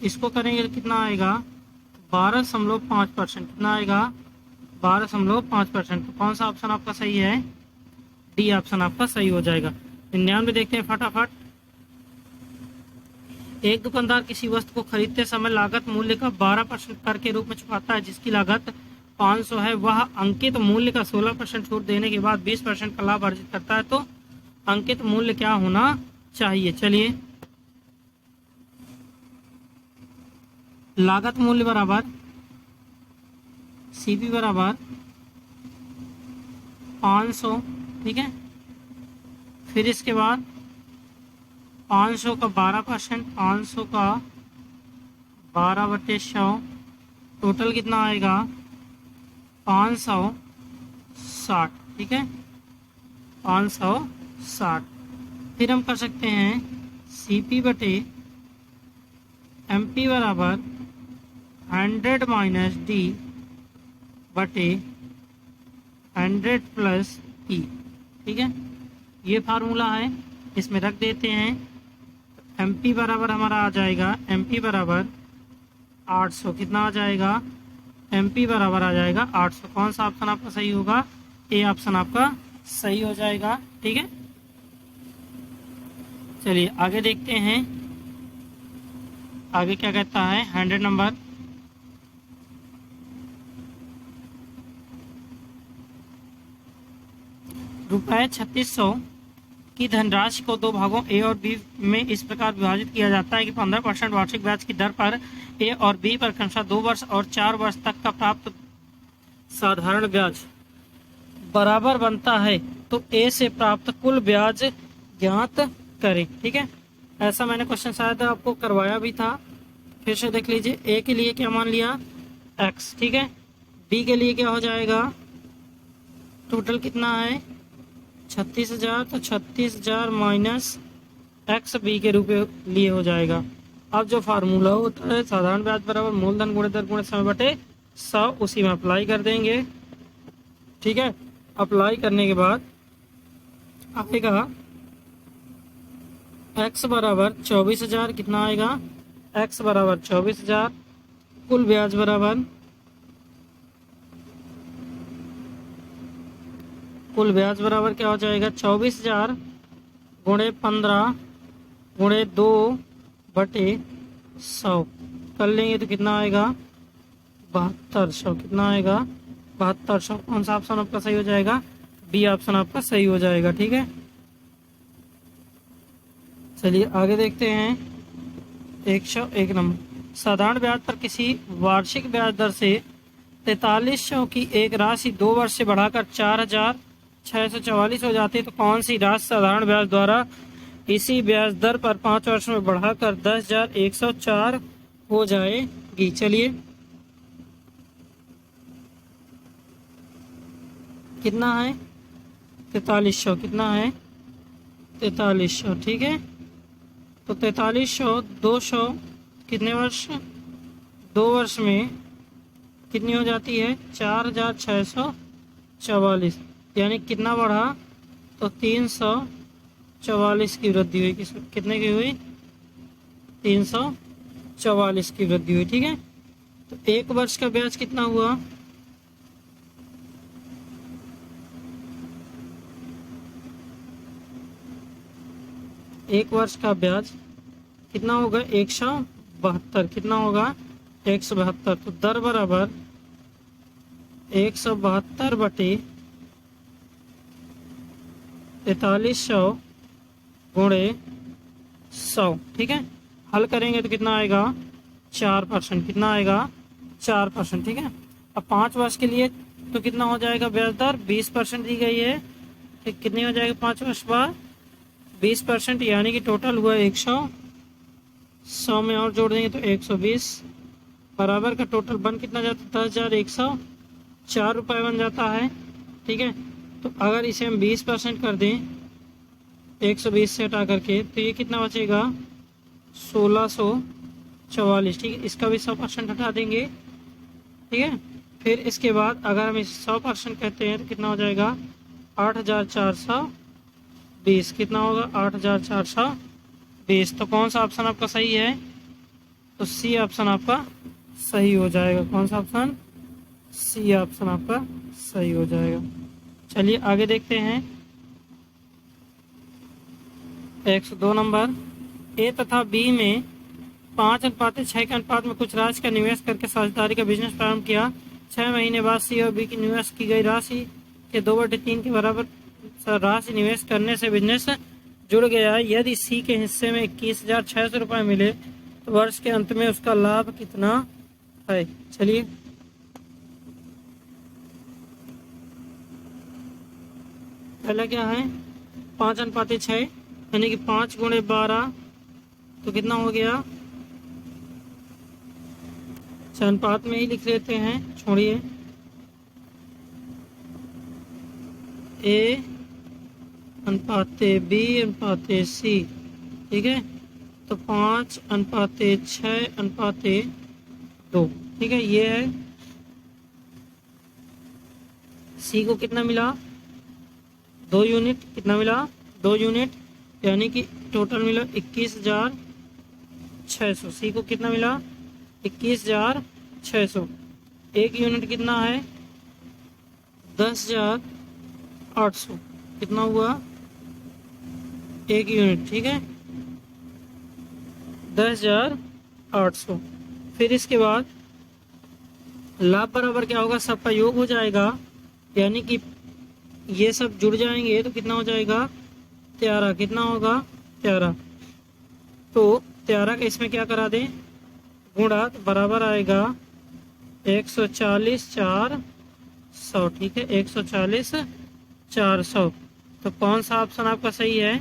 इसको करेंगे तो कितना आएगा 12.5%, कितना आएगा 12.5%। तो कौन सा ऑप्शन आपका सही है, डी ऑप्शन आपका सही हो जाएगा। 99 देखते हैं फटाफट। एक दुकानदार किसी वस्तु को खरीदते समय लागत मूल्य का 12% कर के रूप में चुकाता है, जिसकी लागत 500 है। वह अंकित मूल्य का 16% छूट देने के बाद 20% का लाभ अर्जित करता है, तो अंकित मूल्य क्या होना चाहिए। चलिए लागत मूल्य बराबर सीपी बराबर 500, ठीक है। फिर इसके बाद 500 का 12%, 500 का 12/100, टोटल कितना आएगा 560, ठीक है 560। 60। फिर हम कर सकते हैं CP बटे MP बराबर 100 माइनस D बटे 100 प्लस E। ठीक है, ये फार्मूला है, इसमें रख देते हैं। MP बराबर हमारा आ जाएगा, MP बराबर 800। कितना आ जाएगा? MP बराबर आ जाएगा 800। कौन सा ऑप्शन आपका सही होगा? ए ऑप्शन आपका सही हो जाएगा। ठीक है, चलिए आगे देखते हैं, आगे क्या कहता है। 100 नंबर, रुपये 3600 की धनराशि को दो भागों ए और बी में इस प्रकार विभाजित किया जाता है कि 15% वार्षिक ब्याज की दर पर ए और बी पर क्रमशः 2 वर्ष और 4 वर्ष तक का प्राप्त साधारण ब्याज बराबर बनता है। तो ए से प्राप्त कुल ब्याज ज्ञात करें। ठीक है, ऐसा मैंने क्वेश्चन शायद आपको करवाया भी था, फिर से देख लीजिए। ए के लिए क्या मान लिया? x। ठीक है, बी के लिए क्या हो जाएगा? टोटल कितना है? 36,000। तो 36,000 माइनस एक्स बी के रूप में लिए हो जाएगा। अब जो फार्मूला होता है साधारण ब्याज बराबर मूलधन गुणे दर गुणे समय बटे 100, उसी में अप्लाई कर देंगे। ठीक है, अप्लाई करने के बाद आएगा x बराबर 24,000। कितना आएगा? x बराबर 24,000। कुल ब्याज बराबर, कुल ब्याज बराबर क्या हो जाएगा? 24,000 गुणे 15 गुणे 2 बटे 100 कर लेंगे तो कितना आएगा? 7200। कितना आएगा? 7200। कौन सा ऑप्शन आपका सही हो जाएगा? बी ऑप्शन आपका सही हो जाएगा। ठीक है, चलिए आगे देखते हैं। 101 नंबर, साधारण ब्याज पर किसी वार्षिक ब्याज दर से 4300 की एक राशि 2 वर्ष से बढ़ाकर 4,644 हो जाती है, तो कौन सी राशि साधारण ब्याज द्वारा इसी ब्याज दर पर 5 वर्ष में बढ़ाकर 10,104 हो जाएगी? चलिए, कितना है? 4300। कितना है? 4300। ठीक है, तो 4300 200 कितने वर्ष? 2 वर्ष में कितनी हो जाती है? 4,644। यानी कितना बढ़ा? तो 344 की वृद्धि हुई। कितने की हुई? 344 की वृद्धि हुई। ठीक है, तो 1 वर्ष का ब्याज कितना हुआ? एक वर्ष का ब्याज कितना होगा? 172। कितना होगा? 172। तो दर बराबर 172 बटे 4300 गुणे 100। ठीक है, हल करेंगे तो कितना आएगा? 4%। कितना आएगा? 4%। ठीक है, अब 5 वर्ष के लिए तो कितना हो जाएगा? ब्याज दर 20% दी गई है। ठीक, कितनी हो जाएगी 5 वर्ष बाद? 20%, यानी कि टोटल हुआ 100। 100 में और जोड़ देंगे तो 120 बराबर का टोटल बन कितना जाता है? 10,104 रुपये बन जाता है। ठीक है, तो अगर इसे हम 20% कर दें 120 से हटा करके, तो ये कितना बचेगा? 1644। ठीक है, इसका भी 100% हटा देंगे। ठीक है, फिर इसके बाद अगर हम इसे 100% कहते हैं तो कितना हो जाएगा? 8,420। कितना होगा? 8,420। तो कौन सा ऑप्शन आपका सही है? तो सी ऑप्शन आपका सही हो जाएगा। कौन सा ऑप्शन? सी ऑप्शन आपका सही हो जाएगा। चलिए आगे देखते हैं। 102 नंबर, ए तथा बी में 5:6 के अनुपात में कुछ राशि का निवेश करके साझेदारी का बिजनेस प्रारंभ किया। 6 महीने बाद सी और बी की निवेश की गई राशि के 2/3 के बराबर राशि निवेश करने से बिजनेस जुड़ गया। यदि सी के हिस्से में 21,600 रुपये मिले तो वर्ष के अंत में उसका लाभ कितना है? चलिए, पहला क्या है? 5:6 यानी कि 5 गुणे 12 तो कितना हो गया? अनुपात में ही लिख लेते हैं, छोड़िए। ए अनुपाते बी अनुपाते सी, ठीक है। तो 5 अनुपाते 6 अनुपाते 2, ठीक है। ये है सी को कितना मिला, 2 यूनिट, कितना मिला 2 यूनिट, यानी कि टोटल मिला 21,600। सी को कितना मिला 21,600। एक यूनिट कितना है 10,800, कितना हुआ एक यूनिट, ठीक है 10,800। फिर इसके बाद लाभ बराबर क्या होगा, सबका योग हो जाएगा, यानी कि ये सब जुड़ जाएंगे तो कितना हो जाएगा 13, कितना होगा 13। तो 13 का इसमें क्या करा दें गुणा, तो बराबर आएगा 140 400, ठीक है 140 400। तो कौन सा ऑप्शन आपका सही है,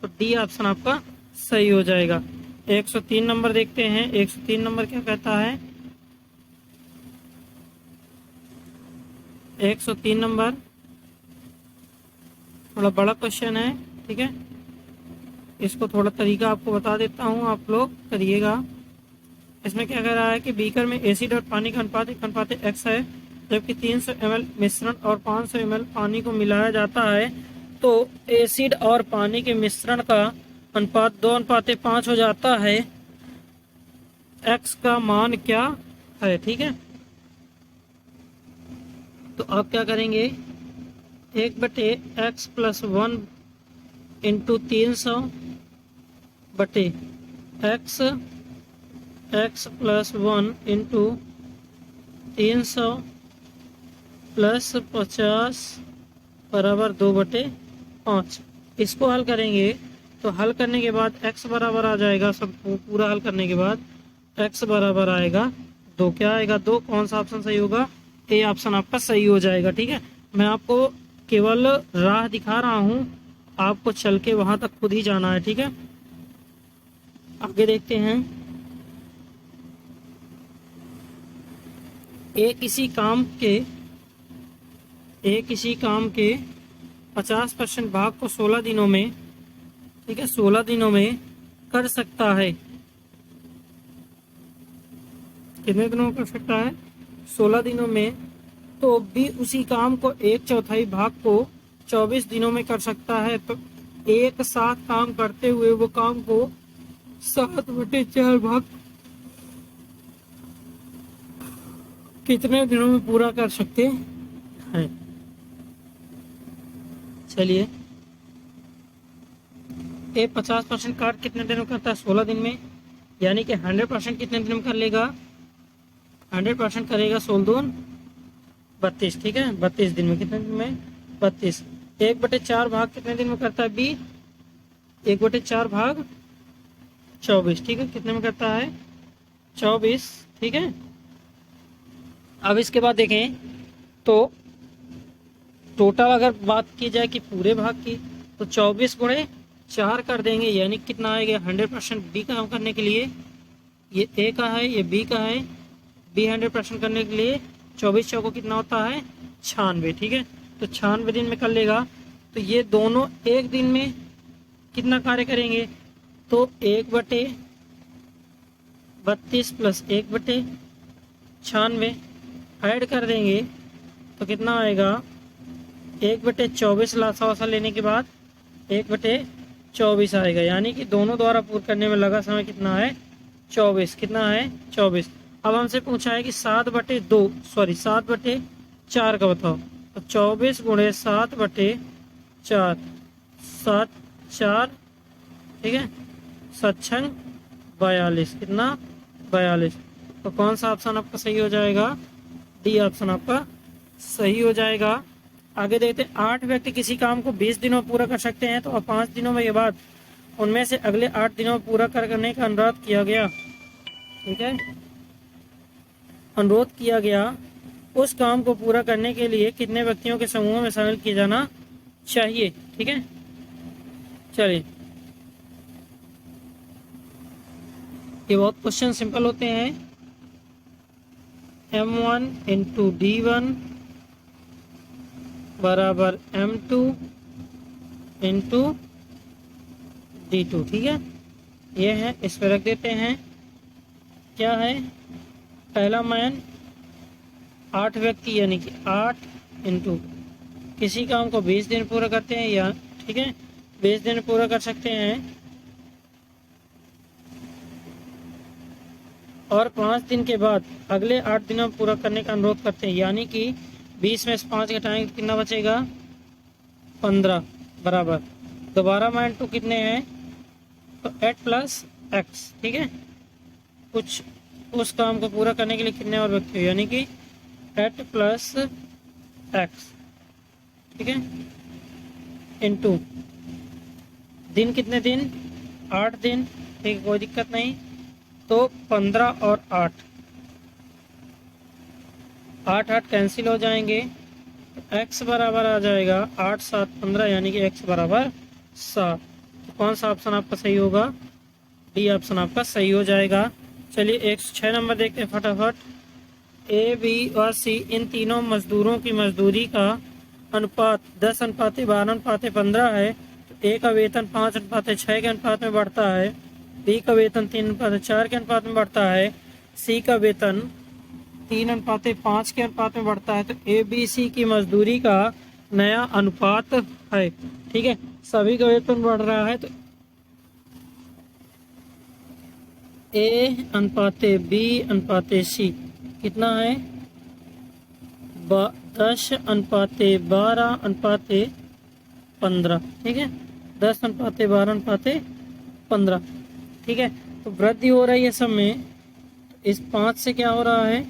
तो डी ऑप्शन आपका सही हो जाएगा। 103 नंबर देखते हैं। 103 नंबर क्या कहता है, 103 नंबर थोड़ा बड़ा क्वेश्चन है, ठीक है। इसको थोड़ा तरीका आपको बता देता हूँ, आप लोग करिएगा। इसमें क्या कह रहा है कि बीकर में एसिड और पानी का अनुपात 1:x है, जबकि 300 ml मिश्रण और 500 ml पानी को मिलाया जाता है, तो एसिड और पानी के मिश्रण का अनुपात 2:5 हो जाता है। x का मान क्या है, ठीक है। तो आप क्या करेंगे, 1/x + 1 × 300 बटे x + 1 × 300 + 50 बराबर 2/5। इसको हल करेंगे तो हल करने के बाद x बराबर आ जाएगा, सब पूरा हल करने के बाद x बराबर आएगा 2। क्या आएगा 2, कौन सा ऑप्शन सही होगा, ए ऑप्शन आपका सही हो जाएगा, ठीक है। मैं आपको केवल राह दिखा रहा हूँ, आपको चल के वहां तक खुद ही जाना है, ठीक है। आगे देखते हैं। एक किसी काम के 50% भाग को 16 दिनों में, ठीक है 16 दिनों में कर सकता है। कितने दिनों में कर सकता है 16 दिनों में। तो भी उसी काम को 1/4 भाग को 24 दिनों में कर सकता है। तो एक साथ काम करते हुए वो काम को 7/4 भाग कितने दिनों में पूरा कर सकते हैं। चलिए, ए 50% कार्ड कितने दिन में करता है 16 दिन में, यानी कि 100% कितने दिन में कर लेगा, 100% करेगा 16 2 32, ठीक है 32 दिन में। कितने दिन में 32। 1/4 भाग कितने दिन में करता है बी, 1/4 भाग 24, ठीक है कितने में करता है 24, ठीक है। अब इसके बाद देखें तो टोटल अगर बात की जाए कि पूरे भाग की, तो 24 × 4 कर देंगे, यानी कितना आएगा 100% बी काम करने के लिए। ये ए का है, ये बी का है। बी 100% करने के लिए 24 चौको कितना होता है 96, ठीक है। तो 96 दिन में कर लेगा। तो ये दोनों एक दिन में कितना कार्य करेंगे, तो 1/32 + 1/96 ऐड कर देंगे, तो कितना आएगा 1/24 लासा लेने के बाद 1/24 आएगा, यानी कि दोनों द्वारा पूर्ण करने में लगा समय कितना है 24, कितना है 24। अब हमसे पूछा है कि 7/4 का बताओ, तो 24 × 7/4 7 4, ठीक है 7 42, कितना 42। तो कौन सा ऑप्शन आपका सही हो जाएगा, डी ऑप्शन आपका सही हो जाएगा। आगे देखते हैं। 8 व्यक्ति किसी काम को 20 दिनों में पूरा कर सकते हैं, तो अब 5 दिनों में के बाद उनमें से अगले 8 दिनों में पूरा करने का अनुरोध किया गया, ठीक है अनुरोध किया गया। उस काम को पूरा करने के लिए कितने व्यक्तियों के समूह में शामिल किया जाना चाहिए, ठीक है। चलिए, ये बहुत क्वेश्चन सिंपल होते हैं। M1 × D1 बराबर M2 इंटू D2, ठीक है। ये है, इस पर रख देते हैं। क्या है, पहला मान 8 व्यक्ति यानी कि 8 इंटू किसी काम को 20 दिन पूरा करते हैं, या ठीक है 20 दिन पूरा कर सकते हैं, और 5 दिन के बाद अगले 8 दिनों में पूरा करने का अनुरोध करते हैं, यानी कि 20 में से 5 घटाएंगे तो कितना बचेगा, 15 बराबर दोबारा माइन टू कितने हैं, तो 8 प्लस एक्स, ठीक है। कुछ उस काम को पूरा करने के लिए कितने और व्यक्ति हो, यानी कि 8 प्लस एक्स, ठीक है, इनटू दिन, कितने दिन, 8 दिन, ठीक है, कोई दिक्कत नहीं। तो 15 और 8 कैंसिल हो जाएंगे, तो x बराबर आ जाएगा 8 7 15, यानी कि x बराबर 7। तो कौन सा ऑप्शन आपका सही होगा, डी ऑप्शन आपका सही हो जाएगा। चलिए 106 नंबर देखते हैं फटाफट। ए, बी और सी इन तीनों मजदूरों की मजदूरी का अनुपात 10:12:15 है। तो ए का वेतन 5:6 के अनुपात में बढ़ता है, बी का वेतन 3:4 के अनुपात में बढ़ता है, सी का वेतन 3:5 के अनुपात में बढ़ता है। तो ए बी सी की मजदूरी का नया अनुपात है, ठीक है। सभी का वेतन बढ़ रहा है, तो ए अनुपाते बी अनुपाते सी कितना है, 10:12:15, ठीक है, 10:12:15, ठीक है। तो वृद्धि हो रही है सब में, इस 5 से क्या हो रहा है,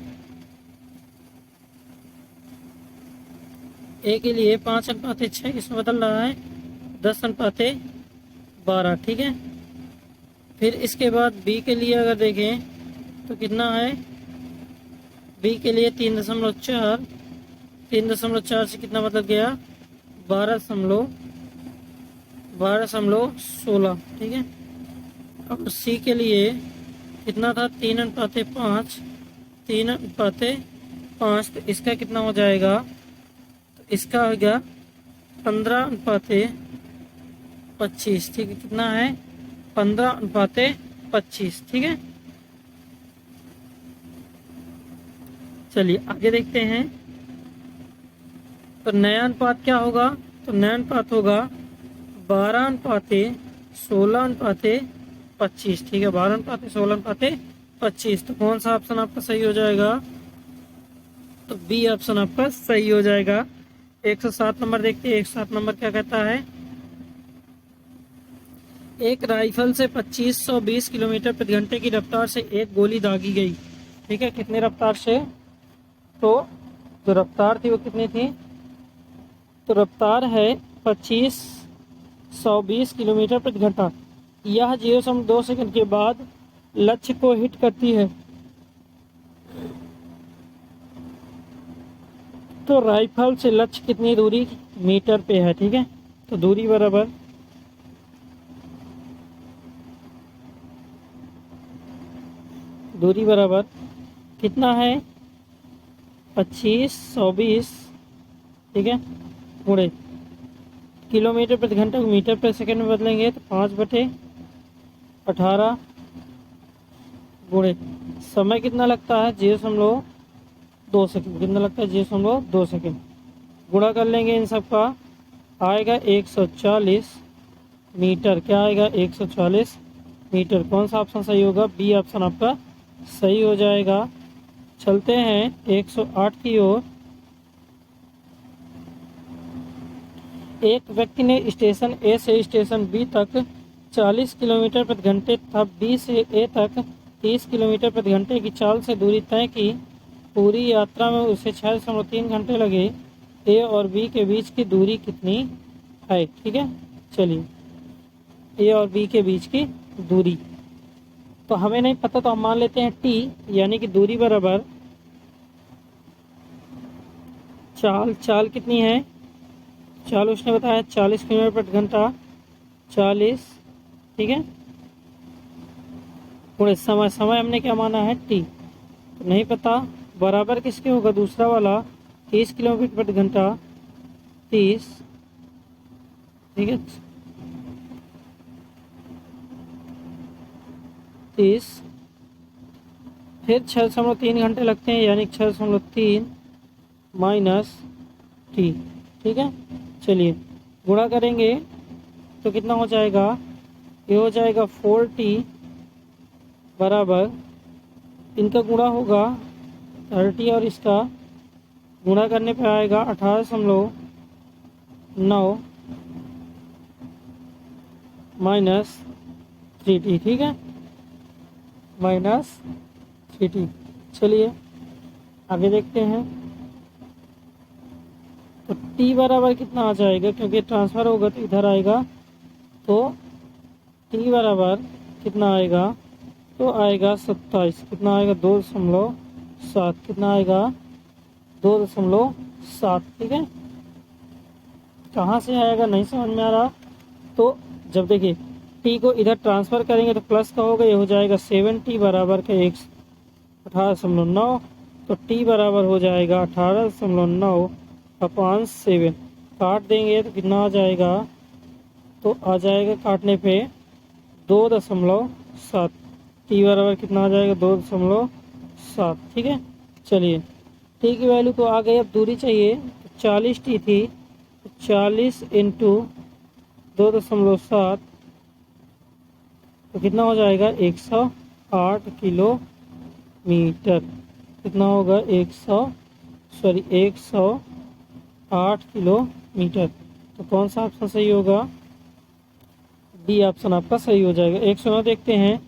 ए के लिए 5:6 किसमें बदल रहा है, 10:12, ठीक है। फिर इसके बाद बी के लिए अगर देखें तो कितना है, बी के लिए 3.4 से कितना बदल गया, 12.16, ठीक है। अब सी के लिए कितना था, 3:5, तो इसका कितना हो जाएगा, तो इसका हो गया 15:25, ठीक है। कितना है, 15:25, ठीक है। चलिए आगे देखते हैं। तो नया अनुपात क्या होगा, तो नया अनुपात होगा 12:16:25, ठीक है, 12:16:25। तो कौन सा ऑप्शन आपका सही हो जाएगा, तो बी ऑप्शन आपका सही हो जाएगा। 107 नंबर देखते हैं। 107 नंबर क्या कहता है, एक राइफल से 2520 किलोमीटर प्रति घंटे की रफ्तार से एक गोली दागी गई, ठीक है। कितनी रफ्तार से, तो जो रफ्तार थी वो कितनी थी, तो रफ्तार है 2520 किलोमीटर प्रति घंटा। यह 0.2 सेकंड के बाद लक्ष्य को हिट करती है। तो राइफल से लक्ष्य कितनी दूरी मीटर पे है, ठीक है। तो दूरी बराबर कितना है, 2520, ठीक है, गुणे किलोमीटर प्रति घंटा को मीटर प्रति सेकंड में बदलेंगे तो 5/18 गुणे समय कितना लगता है, 0.2 सेकंड, कितना लगता है, 0.2 सेकंड। गुणा कर लेंगे इन सब का, आएगा 140 मीटर। क्या आएगा, 140 मीटर। कौन सा ऑप्शन सही होगा, बी ऑप्शन आपका सही हो जाएगा। चलते हैं 108 की ओर। एक व्यक्ति ने स्टेशन ए से स्टेशन बी तक 40 किलोमीटर प्रति घंटे तथा बी से ए तक 30 किलोमीटर प्रति घंटे की चाल से दूरी तय की। पूरी यात्रा में उसे 6.3 घंटे लगे। ए और बी के बीच की दूरी कितनी है, ठीक है। चलिए ए और बी के बीच की दूरी तो हमें नहीं पता, तो हम मान लेते हैं टी, यानी कि दूरी बराबर चाल कितनी है, चाल उसने बताया 40 किलोमीटर प्रति घंटा, 40, ठीक है, पूरे समय हमने क्या माना है, टी, तो नहीं पता। बराबर किसके होगा, दूसरा वाला 30 किलोमीटर प्रति घंटा, 30, ठीक है, 30, फिर 6.3 घंटे लगते हैं, यानी 6.3 माइनस टी। ठीक है, चलिए गुणा करेंगे तो कितना हो जाएगा, ये हो जाएगा 4t बराबर, इनका गुणा होगा 30 और इसका गुणा करने पे आएगा 18.9 माइनस 3t। ठीक है, माइनस 3t। चलिए आगे देखते हैं। तो t बराबर कितना आ जाएगा, क्योंकि ट्रांसफ़र होगा तो इधर आएगा, तो t बराबर कितना आएगा, तो आएगा 27। कितना आएगा, 2.7। कितना आएगा, 2.7। ठीक है, कहाँ से आएगा नहीं समझ में आ रहा, तो जब देखिए t को इधर ट्रांसफ़र करेंगे तो प्लस का होगा, ये हो जाएगा 7t बराबर का 18.9, तो t बराबर हो जाएगा 18.9 अपॉन 7। काट देंगे तो कितना आ जाएगा, तो आ जाएगा काटने पे 2.7। t बराबर कितना आ जाएगा, 2.7। ठीक है, चलिए t की वैल्यू तो आ गई, अब दूरी चाहिए। तो 40t थी, तो 40 इंटू 2.7, तो कितना हो जाएगा, 108 किलोमीटर। कितना होगा, 108 किलोमीटर। तो कौन सा ऑप्शन सही होगा, डी ऑप्शन आपका सही हो जाएगा। 109 देखते हैं।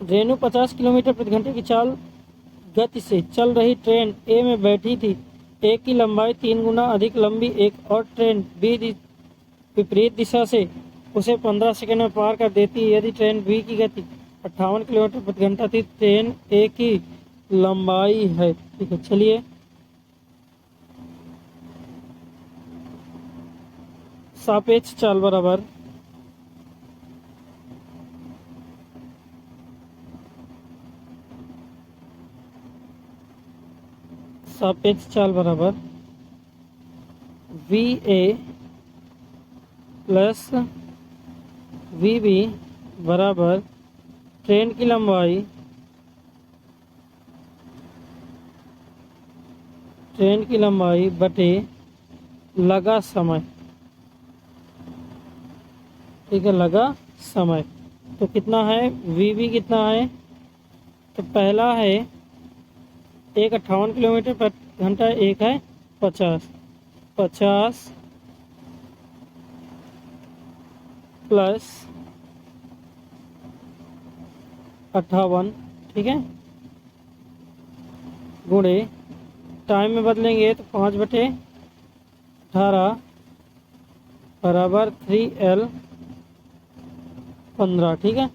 रेणु 50 किलोमीटर प्रति घंटे की चाल गति से चल रही ट्रेन ए में बैठी थी। ए की लंबाई 3 गुना अधिक लंबी एक और ट्रेन बी विपरीत दिशा से उसे 15 सेकंड में पार कर देती है। यदि ट्रेन बी की गति 58 किलोमीटर प्रति घंटा थी, ट्रेन ए की लंबाई है। ठीक है, चलिए सापेक्ष चाल बराबर सापेक्ष चाल बराबर v a plus v b बराबर ट्रेन की लंबाई बटे लगा समय। ठीक है, लगा समय। तो कितना है, वी बी कितना है, तो पहला है एक 58 किलोमीटर प्रति घंटा, एक है 50 प्लस 58। ठीक है, गुणे टाइम में बदलेंगे तो 5/18 बराबर 3L 15। ठीक है,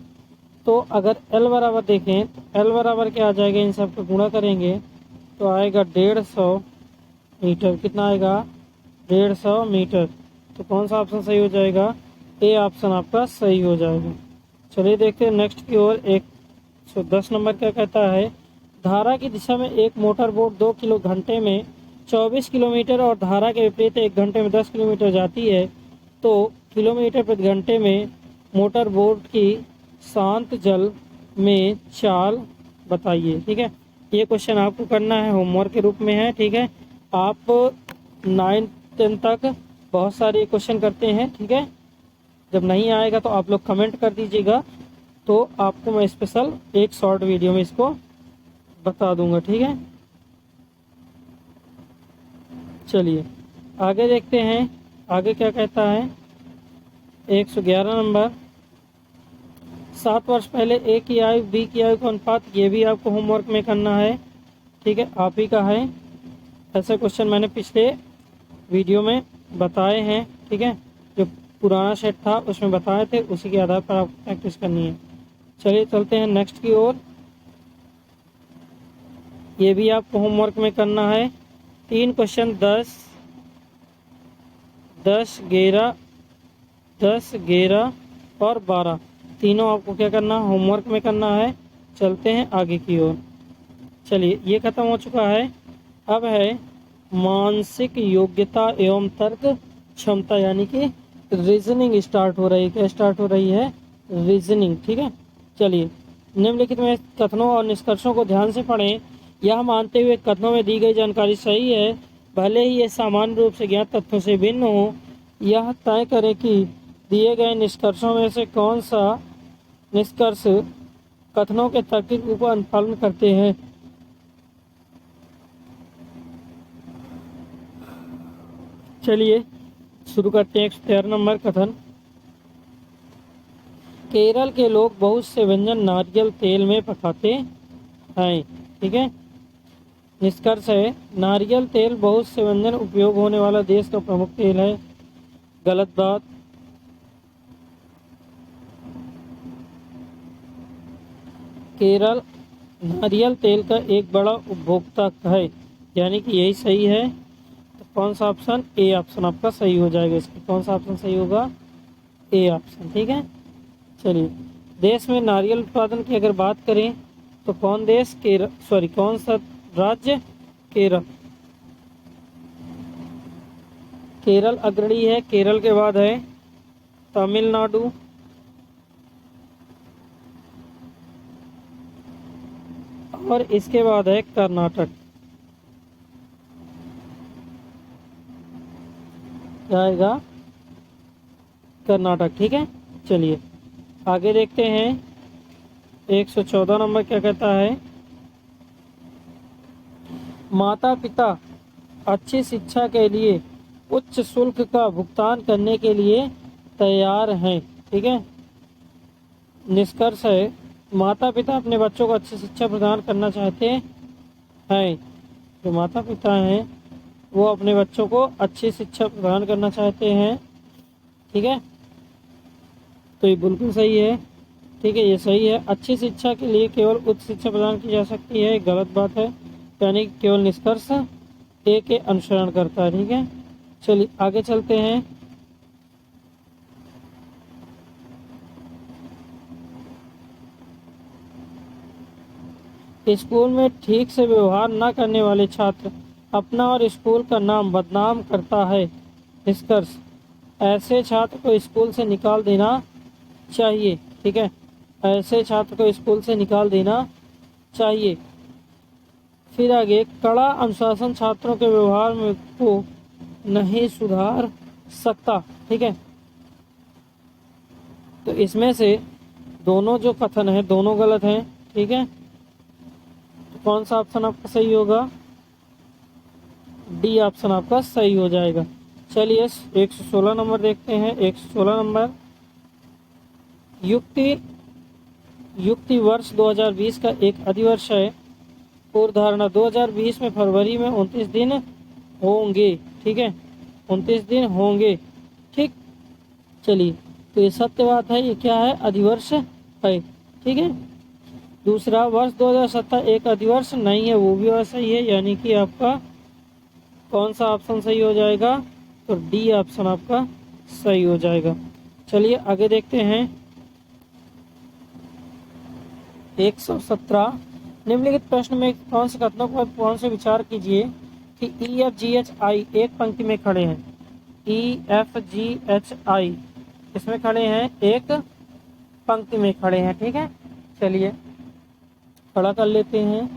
तो अगर L बराबर देखें तो L बराबर क्या आ जाएगा, इन सब को गुणा करेंगे तो आएगा 150 मीटर। कितना आएगा, 150 मीटर। तो कौन सा ऑप्शन सही हो जाएगा, ए ऑप्शन आपका सही हो जाएगा। चलिए देखते हैं नेक्स्ट की ओर। 110 नंबर क्या कहता है, धारा की दिशा में एक मोटर बोट 2 किलो घंटे में 24 किलोमीटर और धारा के विपरीत 1 घंटे में 10 किलोमीटर जाती है, तो किलोमीटर प्रति घंटे में मोटर बोट की शांत जल में चाल बताइए। ठीक है, ये क्वेश्चन आपको करना है, होमवर्क के रूप में है। ठीक है, आप 9-10 तक बहुत सारे क्वेश्चन करते हैं। ठीक है, जब नहीं आएगा तो आप लोग कमेंट कर दीजिएगा, तो आपको मैं स्पेशल एक शॉर्ट वीडियो में इसको बता दूंगा। ठीक है, चलिए आगे देखते हैं। आगे क्या कहता है, 111 नंबर, 7 वर्ष पहले ए की आयु बी की आयु का अनुपात, ये भी आपको होमवर्क में करना है। ठीक है, आप ही का है। ऐसे क्वेश्चन मैंने पिछले वीडियो में बताए हैं। ठीक है, जो पुराना सेट था उसमें बताए थे, उसी के आधार पर आपको प्रैक्टिस करनी है। चलिए चलते हैं नेक्स्ट की ओर। ये भी आपको होमवर्क में करना है। 3 क्वेश्चन 10, 11 और 12 तीनों आपको क्या करना है, होमवर्क में करना है। चलते हैं आगे की ओर। चलिए, ये खत्म हो चुका है। अब है मानसिक योग्यता एवं तर्क क्षमता, यानी कि रीजनिंग स्टार्ट हो रही है। क्या स्टार्ट हो रही है? रीजनिंग। ठीक है, चलिए निम्नलिखित में कथनों और निष्कर्षों को ध्यान से पढ़ें। यह मानते हुए कथनों में दी गई जानकारी सही है, भले ही ये सामान्य रूप से ज्ञात तथ्यों से भिन्न हो। यह तय करें कि दिए गए निष्कर्षों में से कौन सा निष्कर्ष कथनों के तार्किक रूप का अनुपालन करते हैं। चलिए शुरू करते हैं। 113 नंबर कथन, केरल के लोग बहुत से व्यंजन नारियल तेल में पकाते हैं। ठीक है, निष्कर्ष है नारियल तेल बहुत से व्यंजन उपयोग होने वाला देश का प्रमुख तेल है। गलत बात। केरल नारियल तेल का एक बड़ा उपभोक्ता है, यानी कि यही सही है। तो कौन सा ऑप्शन? ए ऑप्शन आपका सही हो जाएगा। इसका कौन सा ऑप्शन सही होगा? A option. ठीक है, चलिए देश में नारियल उत्पादन की अगर बात करें तो कौन देश? केरल, कौन सा राज्य? केरल। केरल अग्रणी है। केरल के बाद है तमिलनाडु, और इसके बाद है कर्नाटक। क्या आएगा? कर्नाटक। ठीक है, चलिए आगे देखते हैं। 114 नंबर क्या कहता है? माता पिता अच्छी शिक्षा के लिए उच्च शुल्क का भुगतान करने के लिए तैयार हैं। ठीक है, निष्कर्ष है माता पिता अपने बच्चों को अच्छी शिक्षा प्रदान करना चाहते हैं। जो माता पिता हैं वो अपने बच्चों को अच्छी शिक्षा प्रदान करना चाहते हैं। ठीक है, तो ये बिल्कुल सही है। ठीक है, ये सही है। अच्छी शिक्षा के लिए केवल उच्च शिक्षा प्रदान की जा सकती है, गलत बात है। यानी केवल निष्कर्ष ए के अनुसरण करता है। ठीक है, चलिए आगे चलते हैं। स्कूल में ठीक से व्यवहार न करने वाले छात्र अपना और स्कूल का नाम बदनाम करता है। निष्कर्ष ऐसे छात्र को स्कूल से निकाल देना चाहिए। ठीक है, ऐसे छात्र को स्कूल से निकाल देना चाहिए। फिर आगे, कड़ा अनुशासन छात्रों के व्यवहार में को नहीं सुधार सकता। ठीक है, तो इसमें से दोनों जो कथन है दोनों गलत हैं। ठीक है, तो कौन सा ऑप्शन आपका सही होगा? डी ऑप्शन आपका सही हो जाएगा। चलिए 116 नंबर देखते हैं। 116 नंबर, युक्ति वर्ष 2020 का एक अधिवर्ष है। पूर्व धारणा 2020 में फरवरी में 29 दिन होंगे। ठीक है, 29 दिन होंगे। ठीक, चलिए तो ये सत्य बात है। ये क्या है? अधिवर्ष है। ठीक है, दूसरा वर्ष 2017 एक अधिवर्ष नहीं है, वो भी वैसा ही है। यानी कि आपका कौन सा ऑप्शन सही हो जाएगा? तो डी ऑप्शन आपका सही हो जाएगा। चलिए आगे देखते हैं। 117, निम्नलिखित प्रश्न में कौन से कथनों पर कौन से विचार कीजिए कि E F G H I एक पंक्ति में खड़े हैं। E F G H I इसमें खड़े हैं, एक पंक्ति में खड़े हैं। ठीक है, चलिए खड़ा कर लेते हैं।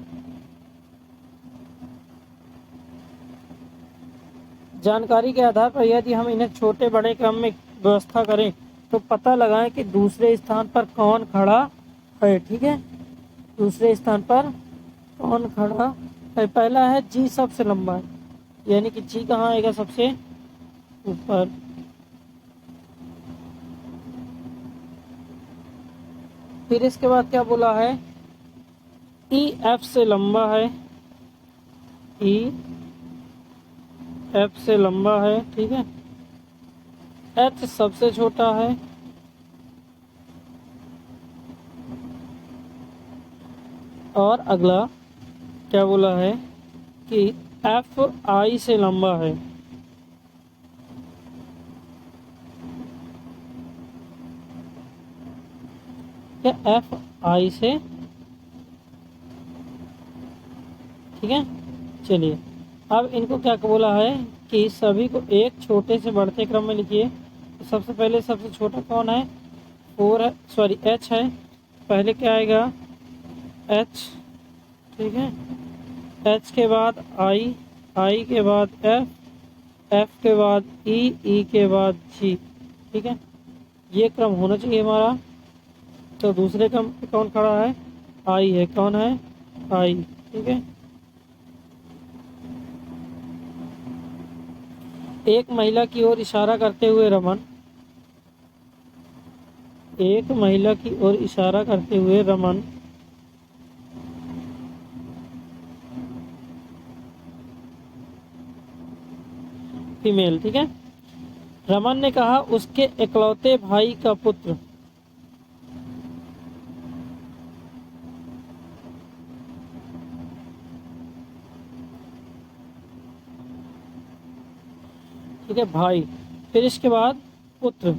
जानकारी के आधार पर यदि हम इन्हें छोटे बड़े क्रम में व्यवस्था करें तो पता लगाएं कि दूसरे स्थान पर कौन खड़ा है। ठीक है, दूसरे स्थान पर कौन खड़ा है? पहला है जी सबसे लंबा है, यानी कि जी कहाँ आएगा? सबसे ऊपर। फिर इसके बाद क्या बोला है? ई एफ से लंबा है, ई एफ से लंबा है। ठीक है, एच सबसे छोटा है, और अगला क्या बोला है कि एफ आई से लंबा है। क्या एफ आई से? ठीक है, चलिए अब इनको क्या बोला है कि सभी को एक छोटे से बढ़ते क्रम में लिखिए। तो सबसे पहले सबसे छोटा कौन है, 4 है, सॉरी एच है। पहले क्या आएगा, एच, ठीक है। एच के बाद आई, आई के बाद एफ, एफ के बाद ई, ई के बाद जी, ठीक है। ये क्रम होना चाहिए हमारा। तो दूसरे क्रम पे कौन खड़ा है, आई है, कौन है, आई, ठीक है। एक महिला की ओर इशारा करते हुए रमन, एक महिला की ओर इशारा करते हुए रमन फीमेल, ठीक है। रमन ने कहा उसके इकलौते भाई का पुत्र, ठीक है, भाई। फिर इसके बाद पुत्र,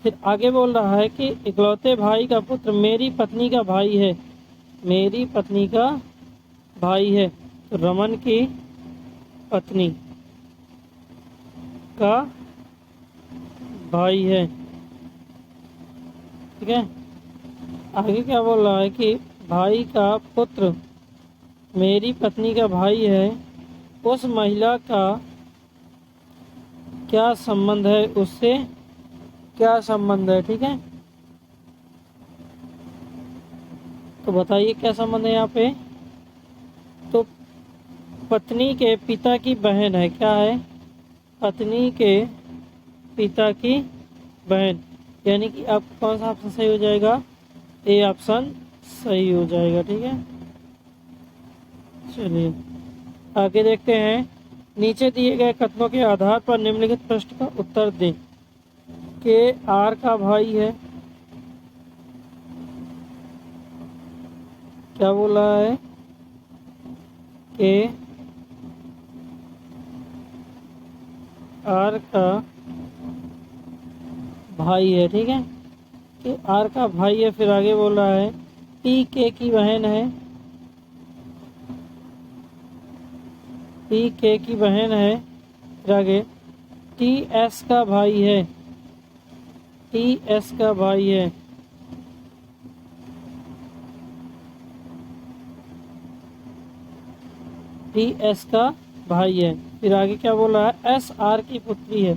फिर आगे बोल रहा है कि इकलौते भाई का पुत्र मेरी पत्नी का भाई है, मेरी पत्नी का भाई है। तो रमन की पत्नी का भाई है, ठीक है। आगे क्या बोल रहा है कि भाई का पुत्र मेरी पत्नी का भाई है, उस महिला का क्या संबंध है, उससे क्या संबंध है, ठीक है। तो बताइए क्या संबंध है यहाँ पे। तो पत्नी के पिता की बहन है, क्या है, पत्नी के पिता की बहन, यानी कि आप कौन सा ऑप्शन सही हो जाएगा, ए ऑप्शन सही हो जाएगा, ठीक है। चलिए आगे देखते हैं। नीचे दिए गए कथनों के आधार पर निम्नलिखित प्रश्न का उत्तर दें। के आर का भाई है, क्या बोला है, के आर का भाई है, ठीक है, के आर का भाई है। फिर आगे बोल रहा है पी के की बहन है, पी के की बहन है। फिर आगे टी एस का भाई है, टी एस का भाई है। टी एस का भाई है। फिर आगे क्या बोल रहा है, एस आर की पुत्री है,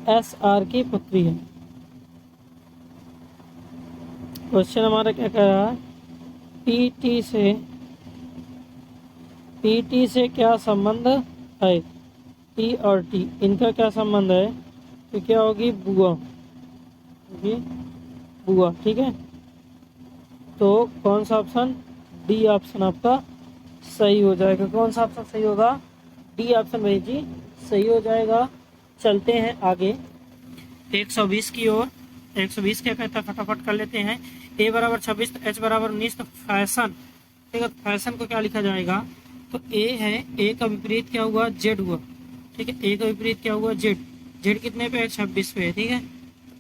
एस आर की पुत्री है। क्वेश्चन हमारा क्या कह रहा है, पीटी से क्या संबंध है, टी और टी इनका क्या संबंध है, तो क्या होगी, बुआ होगी, बुआ, ठीक है। तो कौन सा ऑप्शन, डी ऑप्शन आपका सही हो जाएगा। कौन सा ऑप्शन सही होगा, डी ऑप्शन भाई जी सही हो जाएगा। चलते हैं आगे 120 की ओर। 120 क्या कहता है, फटाफट कर लेते हैं। ए बराबर 26 तो एच बराबर 19, तो फैशन, ठीक है। फैशन को क्या लिखा जाएगा, तो ए है, ए का विपरीत क्या हुआ, जेड हुआ, ठीक है। ए का विपरीत क्या हुआ, जेड, जेड कितने पे है, 26 पे है, ठीक है।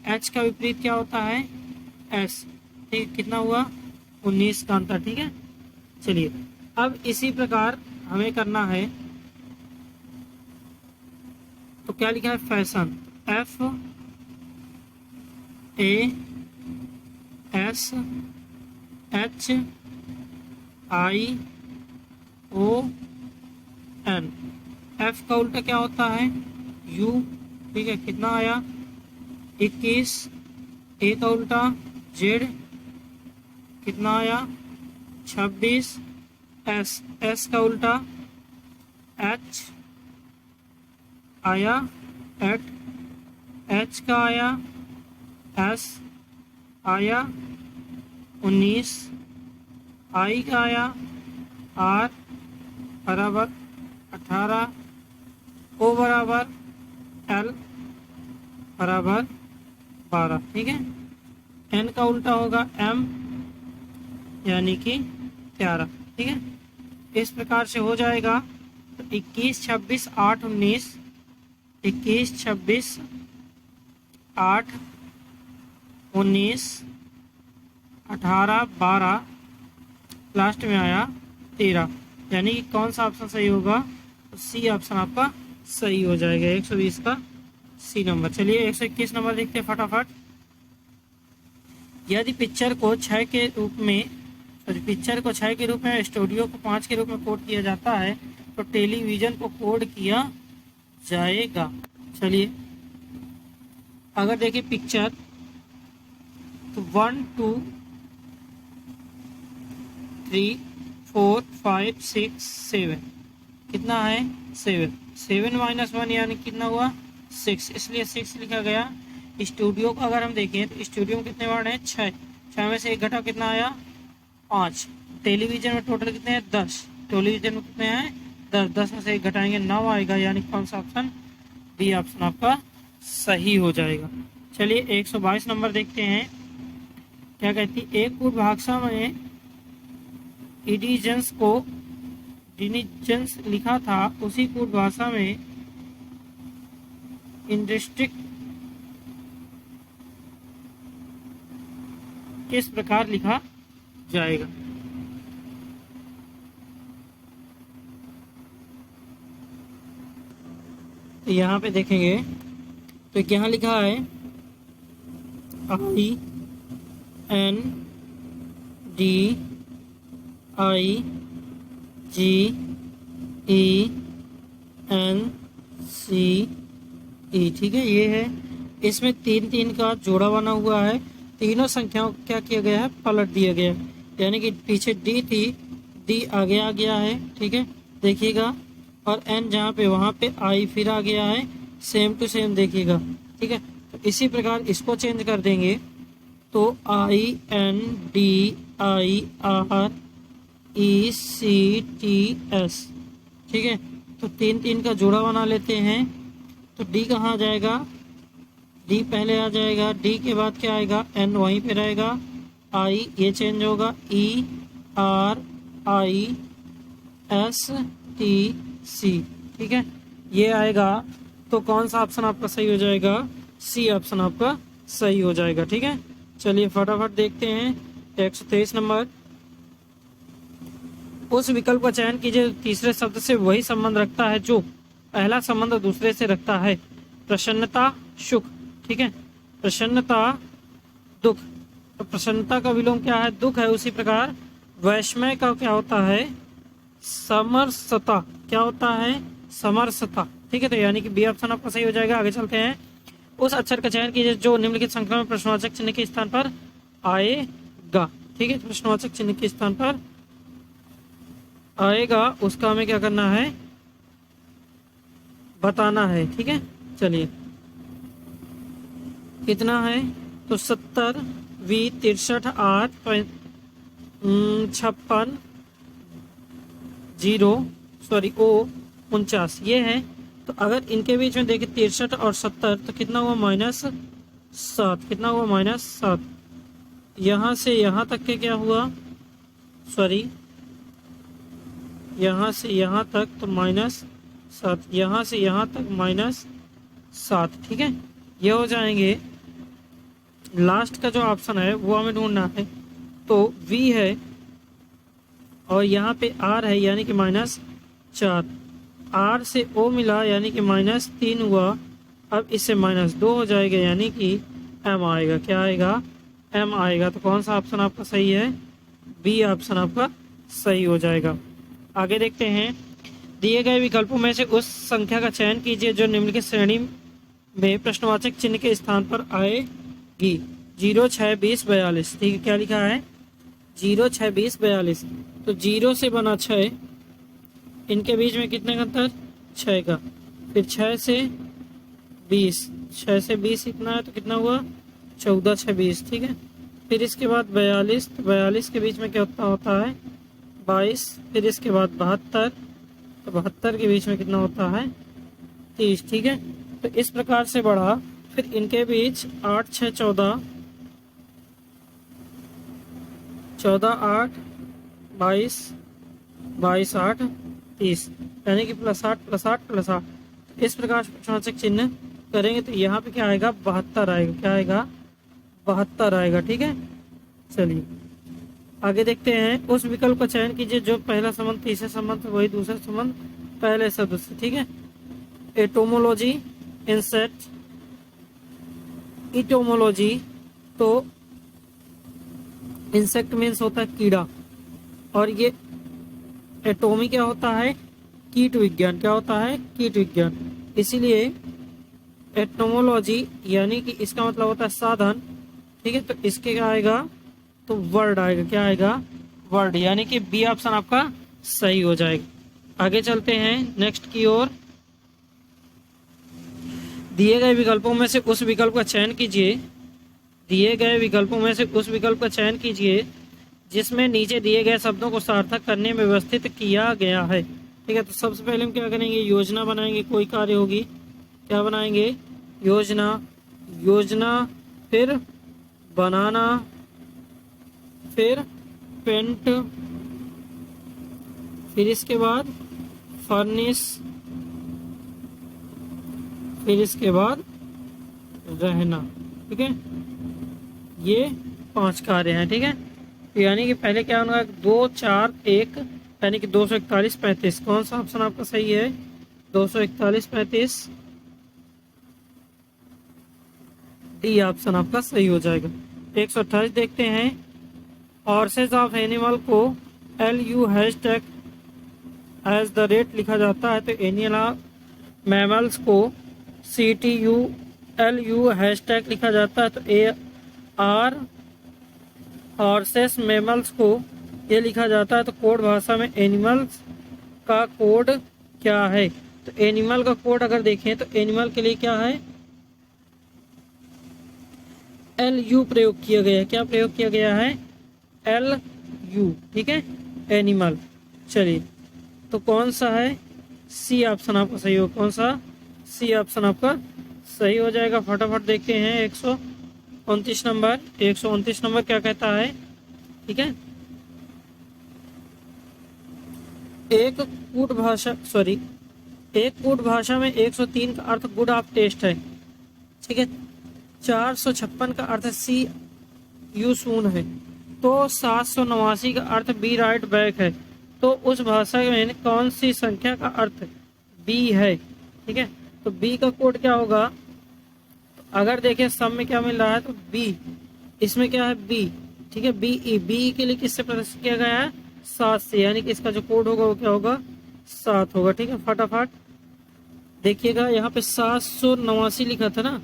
एच का विपरीत क्या होता है, एस, ठीक है, कितना हुआ, 19 का अंतर, ठीक है। चलिए अब इसी प्रकार हमें करना है, तो क्या लिखा है, fashion, F A S H I O N, F का उल्टा क्या होता है, यू, ठीक है, कितना आया, 21। ए का उल्टा जेड, कितना आया, 26। एस, एस का उल्टा एच आया 8, एच का आया एस आया 19, आई का आया आर बराबर 18, ओ बराबर एल बराबर 12, ठीक है। एन का उल्टा होगा एम, यानी कि 13, ठीक है। इस प्रकार से हो जाएगा। तो 21, 26, 8, 19, 21, 26, 8, 19, 18, 12, लास्ट में आया 13, यानी कि कौन सा ऑप्शन सही होगा? तो सी ऑप्शन आपका सही हो जाएगा, 120 का सी नंबर। चलिए 121 नंबर देखते हैं फटाफट। यदि पिक्चर को 6 के रूप में स्टूडियो को 5 के रूप में कोड किया जाता है तो टेलीविज़न को कोड किया जाएगा। चलिए अगर देखिए पिक्चर, तो 1 2 3 4 5 6 7, कितना है? 7। 7 माइनस 1 यानी कितना हुआ? 6, इसलिए 6 लिखा गया। स्टूडियो को अगर हम देखें तो स्टूडियो में कितने वार्ड हैं? 6। 6 में से एक घटा कितना आया? 5। टेलीविजन में टोटल कितने हैं? 10। टेलीविजन में कितने हैं? 10। 10 में से एक घटाएंगे 9 आएगा, यानी कौन सा ऑप्शन? बी ऑप्शन आपका सही हो जाएगा। चलिए 122 नंबर देखते हैं, क्या कहती है? एक पूर्व भाषा में डिनीजेंस लिखा था, उसी पूर्व भाषा में इंडस्ट्री किस प्रकार लिखा जाएगा? तो यहाँ पे देखेंगे तो यहाँ लिखा है INDIGENCE, ठीक है, ये है। इसमें 3 3 का जोड़ा बना हुआ है। तीनों संख्याओं को क्या किया गया है? पलट दिया गया है, यानी कि पीछे डी थी, डी आगे आ गया है, ठीक है, देखिएगा। और एन जहाँ पे वहाँ पे आई फिर आ गया है, सेम टू सेम देखिएगा, ठीक है। तो इसी प्रकार इसको चेंज कर देंगे तो INDIRECTS, ठीक है। तो 3 3 का जोड़ा बना लेते हैं। तो डी कहाँ आ जाएगा? डी पहले आ जाएगा, डी के बाद क्या आएगा? एन वहीं पे रहेगा, आई ये चेंज होगा, ERISTC, ठीक है, ये आएगा। तो कौन सा ऑप्शन आपका सही हो जाएगा? सी ऑप्शन आपका सही हो जाएगा, ठीक है। चलिए फटाफट देखते हैं 123 नंबर। उस विकल्प का चयन कीजिए तीसरे शब्द से वही संबंध रखता है जो पहला संबंध दूसरे से रखता है। प्रसन्नता, सुख, ठीक है, प्रसन्नता, दुख। तो प्रसन्नता का विलोम क्या है? दुख है। उसी प्रकार वैषम्य का क्या होता है? समरसता। क्या होता है? समरसता, ठीक है। तो यानी कि बी ऑप्शन आपका सही हो जाएगा। आगे चलते हैं। उस अक्षर का चयन कीजिए जो निम्नलिखित संख्या में प्रश्नवाचक चिन्ह के स्थान पर आएगा, ठीक है। प्रश्नवाचक चिन्ह के स्थान पर आएगा, उसका हमें क्या करना है? बताना है, ठीक है। चलिए कितना है? तो 70, 20, 63, 8, 56, 49, ये है। तो अगर इनके बीच में देखें 63 और 70, तो कितना हुआ? -7। कितना हुआ? -7। यहाँ से यहाँ तक के क्या हुआ? यहाँ से यहाँ तक तो -7, यहाँ से यहाँ तक -7, ठीक है। ये हो जाएंगे। लास्ट का जो ऑप्शन है वो हमें ढूंढना है। तो V है और यहाँ पे R है, यानी कि -4। R से O मिला, यानी कि -3 हुआ। अब इससे -2 हो जाएगा, यानी कि M आएगा। क्या आएगा? M आएगा। तो कौन सा ऑप्शन आपका सही है? B ऑप्शन आपका सही हो जाएगा। आगे देखते हैं। दिए गए विकल्पों में से उस संख्या का चयन कीजिए जो निम्नलिखित श्रेणी में प्रश्नवाचक चिन्ह के स्थान पर आएगी। 0, 6, 20, 42, ठीक है। क्या लिखा है? 0, 6, 20, 42। तो 0 से बना 6, इनके बीच में कितने का अंतर? 6 का। फिर 6 से 20, 6 से 20 इतना है, तो कितना हुआ? 14, 6, 20, ठीक है। फिर इसके बाद 42, तो 42 के बीच में क्या होता है? 22। फिर इसके बाद 72, तो 72 के बीच में कितना होता है? 30, ठीक है। तो इस प्रकार से बढ़ा। फिर इनके बीच 8, 6, 14, 14, 8, 22, 22, 8, 30, यानी कि +8, +8, +8। इस प्रकार से प्रश्नवाचक चिन्ह करेंगे तो यहाँ पे क्या आएगा? 72 आएगा। क्या आएगा? 72 आएगा, ठीक है। चलिए आगे देखते हैं, उस विकल्प का चयन कीजिए जो पहला संबंध तीसरे संबंध वही दूसरा संबंध पहले शब्द से, ठीक है। एटोमोलॉजी, इंसेक्ट, इटोमोलॉजी, तो इंसेक्ट मीन्स होता है कीड़ा, और ये एटोमी क्या होता है, कीट विज्ञान। क्या होता है, कीट विज्ञान। इसीलिए एटोमोलॉजी यानी कि इसका मतलब होता है साधन, ठीक है। तो इसके क्या आएगा, तो वर्ड आएगा। क्या आएगा, वर्ड, यानी कि बी ऑप्शन आपका सही हो जाएगा। आगे चलते हैं नेक्स्ट की ओर। दिए गए विकल्पों में से उस विकल्प का चयन कीजिए, दिए गए विकल्पों में से उस विकल्प का चयन कीजिए जिसमें नीचे दिए गए शब्दों को सार्थक करने में व्यवस्थित किया गया है, ठीक है। तो सबसे पहले हम क्या करेंगे, योजना बनाएंगे। कोई कार्य होगी, क्या बनाएंगे, योजना। योजना, फिर बनाना, फिर पेंट, फिर इसके बाद फर्निश, फिर इसके बाद रहना, ठीक है। ये 5 कार्य हैं, ठीक है। तो यानी कि पहले क्या होगा, 2 4 1, यानी कि 241 35। कौन सा ऑप्शन आपका सही है, 241 35, डी ऑप्शन आपका सही हो जाएगा। 128 देखते हैं, हॉर्सेज ऑफ एनिमल को LU hashtag at the rate लिखा जाता है, तो एनिमल ऑफ मैमल्स को CTULU हैशटैग लिखा जाता है, तो AR हॉर्सेस मैमल्स को ये लिखा जाता है। तो कोड भाषा में एनिमल्स का कोड क्या है, तो एनिमल का कोड अगर देखें तो एनिमल के लिए क्या है, LU प्रयोग किया गया है। क्या प्रयोग किया गया है, LU, ठीक है, एनिमल। चलिए, तो कौन सा है, सी ऑप्शन आपका सही हो। कौन सा, सी ऑप्शन आपका सही हो जाएगा। फटाफट देखते हैं 129 नंबर। 129 नंबर क्या कहता है, ठीक है। एक कूट भाषा में 103 का अर्थ गुड ऑफ टेस्ट है, ठीक है। 456 का अर्थ सी यू सून है, तो 789 का अर्थ बी राइट बैक है। तो उस भाषा में कौन सी संख्या का अर्थ बी है, ठीक है। तो बी का कोड क्या होगा, तो अगर देखें सब में क्या मिल रहा है, तो बी, इसमें क्या है बी, ठीक है। बी के लिए किससे प्रदर्शित किया गया है, 7 से, यानी कि इसका जो कोड होगा वो क्या होगा, 7 होगा, ठीक है। फटाफट देखिएगा, यहाँ पे 789 लिखा था ना,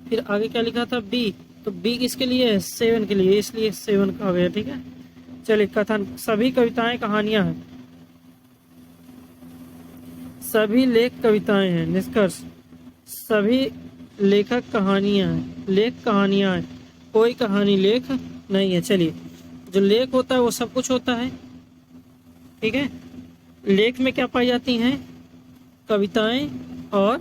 फिर आगे क्या लिखा था, बी, तो बी किसके लिए है, 7 के लिए, इसलिए 7 का हो गया, ठीक है। चलिए, कथन, सभी कविताएं कहानियां हैं, सभी लेख कविताएं हैं। निष्कर्ष, सभी लेखक कहानियां हैं, लेख कहानियां हैं, कोई कहानी लेख नहीं है। चलिए, जो लेख होता है वो सब कुछ होता है, ठीक है। लेख में क्या पाई जाती हैं, कविताएं और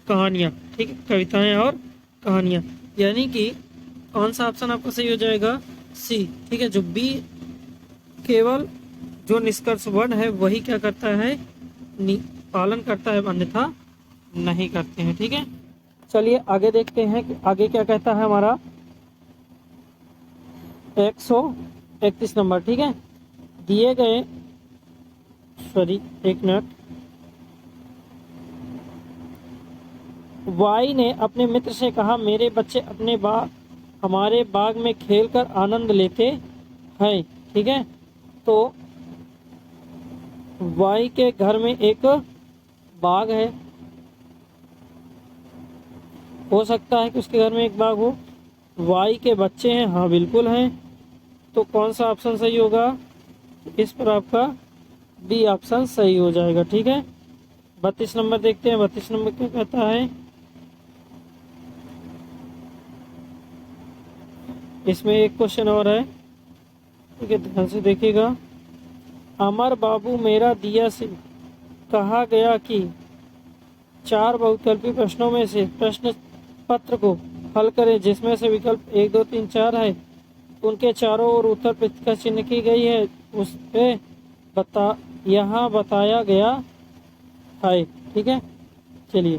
कहानियां, ठीक है, कविताएं और कहानियां, यानी कि कौन सा ऑप्शन आपका सही हो जाएगा, सी, ठीक है। जो बी केवल जो निष्कर्ष वर्ड है वही क्या करता है, पालन करता है, अन्यथा नहीं करते हैं, ठीक है। चलिए आगे देखते हैं कि आगे क्या कहता है हमारा 131 नंबर, ठीक है। दिए गए, एक मिनट, वाई ने अपने मित्र से कहा, मेरे बच्चे हमारे बाग में खेलकर आनंद लेते हैं, ठीक है। तो वाई के घर में एक बाग है, हो सकता है कि उसके घर में एक बाग हो। वाई के बच्चे हैं, हाँ बिल्कुल हैं। तो कौन सा ऑप्शन सही होगा, इस पर आपका बी ऑप्शन सही हो जाएगा, ठीक है। 32 नंबर देखते हैं, 32 नंबर क्या कहता है, इसमें एक क्वेश्चन और है, ठीक है, ध्यान से देखिएगा। अमर बाबू मेरा दिया से कहा गया कि 4 बहुविकल्पी प्रश्नों में से प्रश्न पत्र को हल करें जिसमें से विकल्प 1 2 3 4 है, उनके चारों ओर उत्तर प्रतीक चिन्ह की गई है, उस पे यहाँ बताया गया है, ठीक है। चलिए,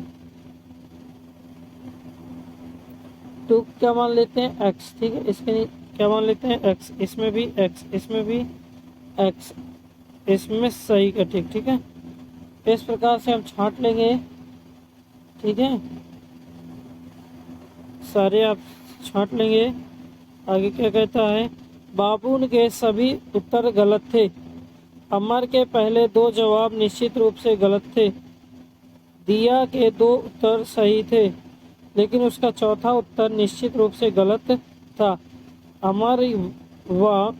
तो क्या मान लेते हैं, x, ठीक है। इसके क्या मान लेते हैं x, इसमें भी x, इसमें भी x, इसमें सही का ठीक, ठीक है। इस प्रकार से हम छांट लेंगे, ठीक है, सारे आप छांट लेंगे। आगे क्या कहता है, बाबू के सभी उत्तर गलत थे। अमर के पहले 2 जवाब निश्चित रूप से गलत थे। दिया के 2 उत्तर सही थे, लेकिन उसका चौथा उत्तर निश्चित रूप से गलत था। अमर व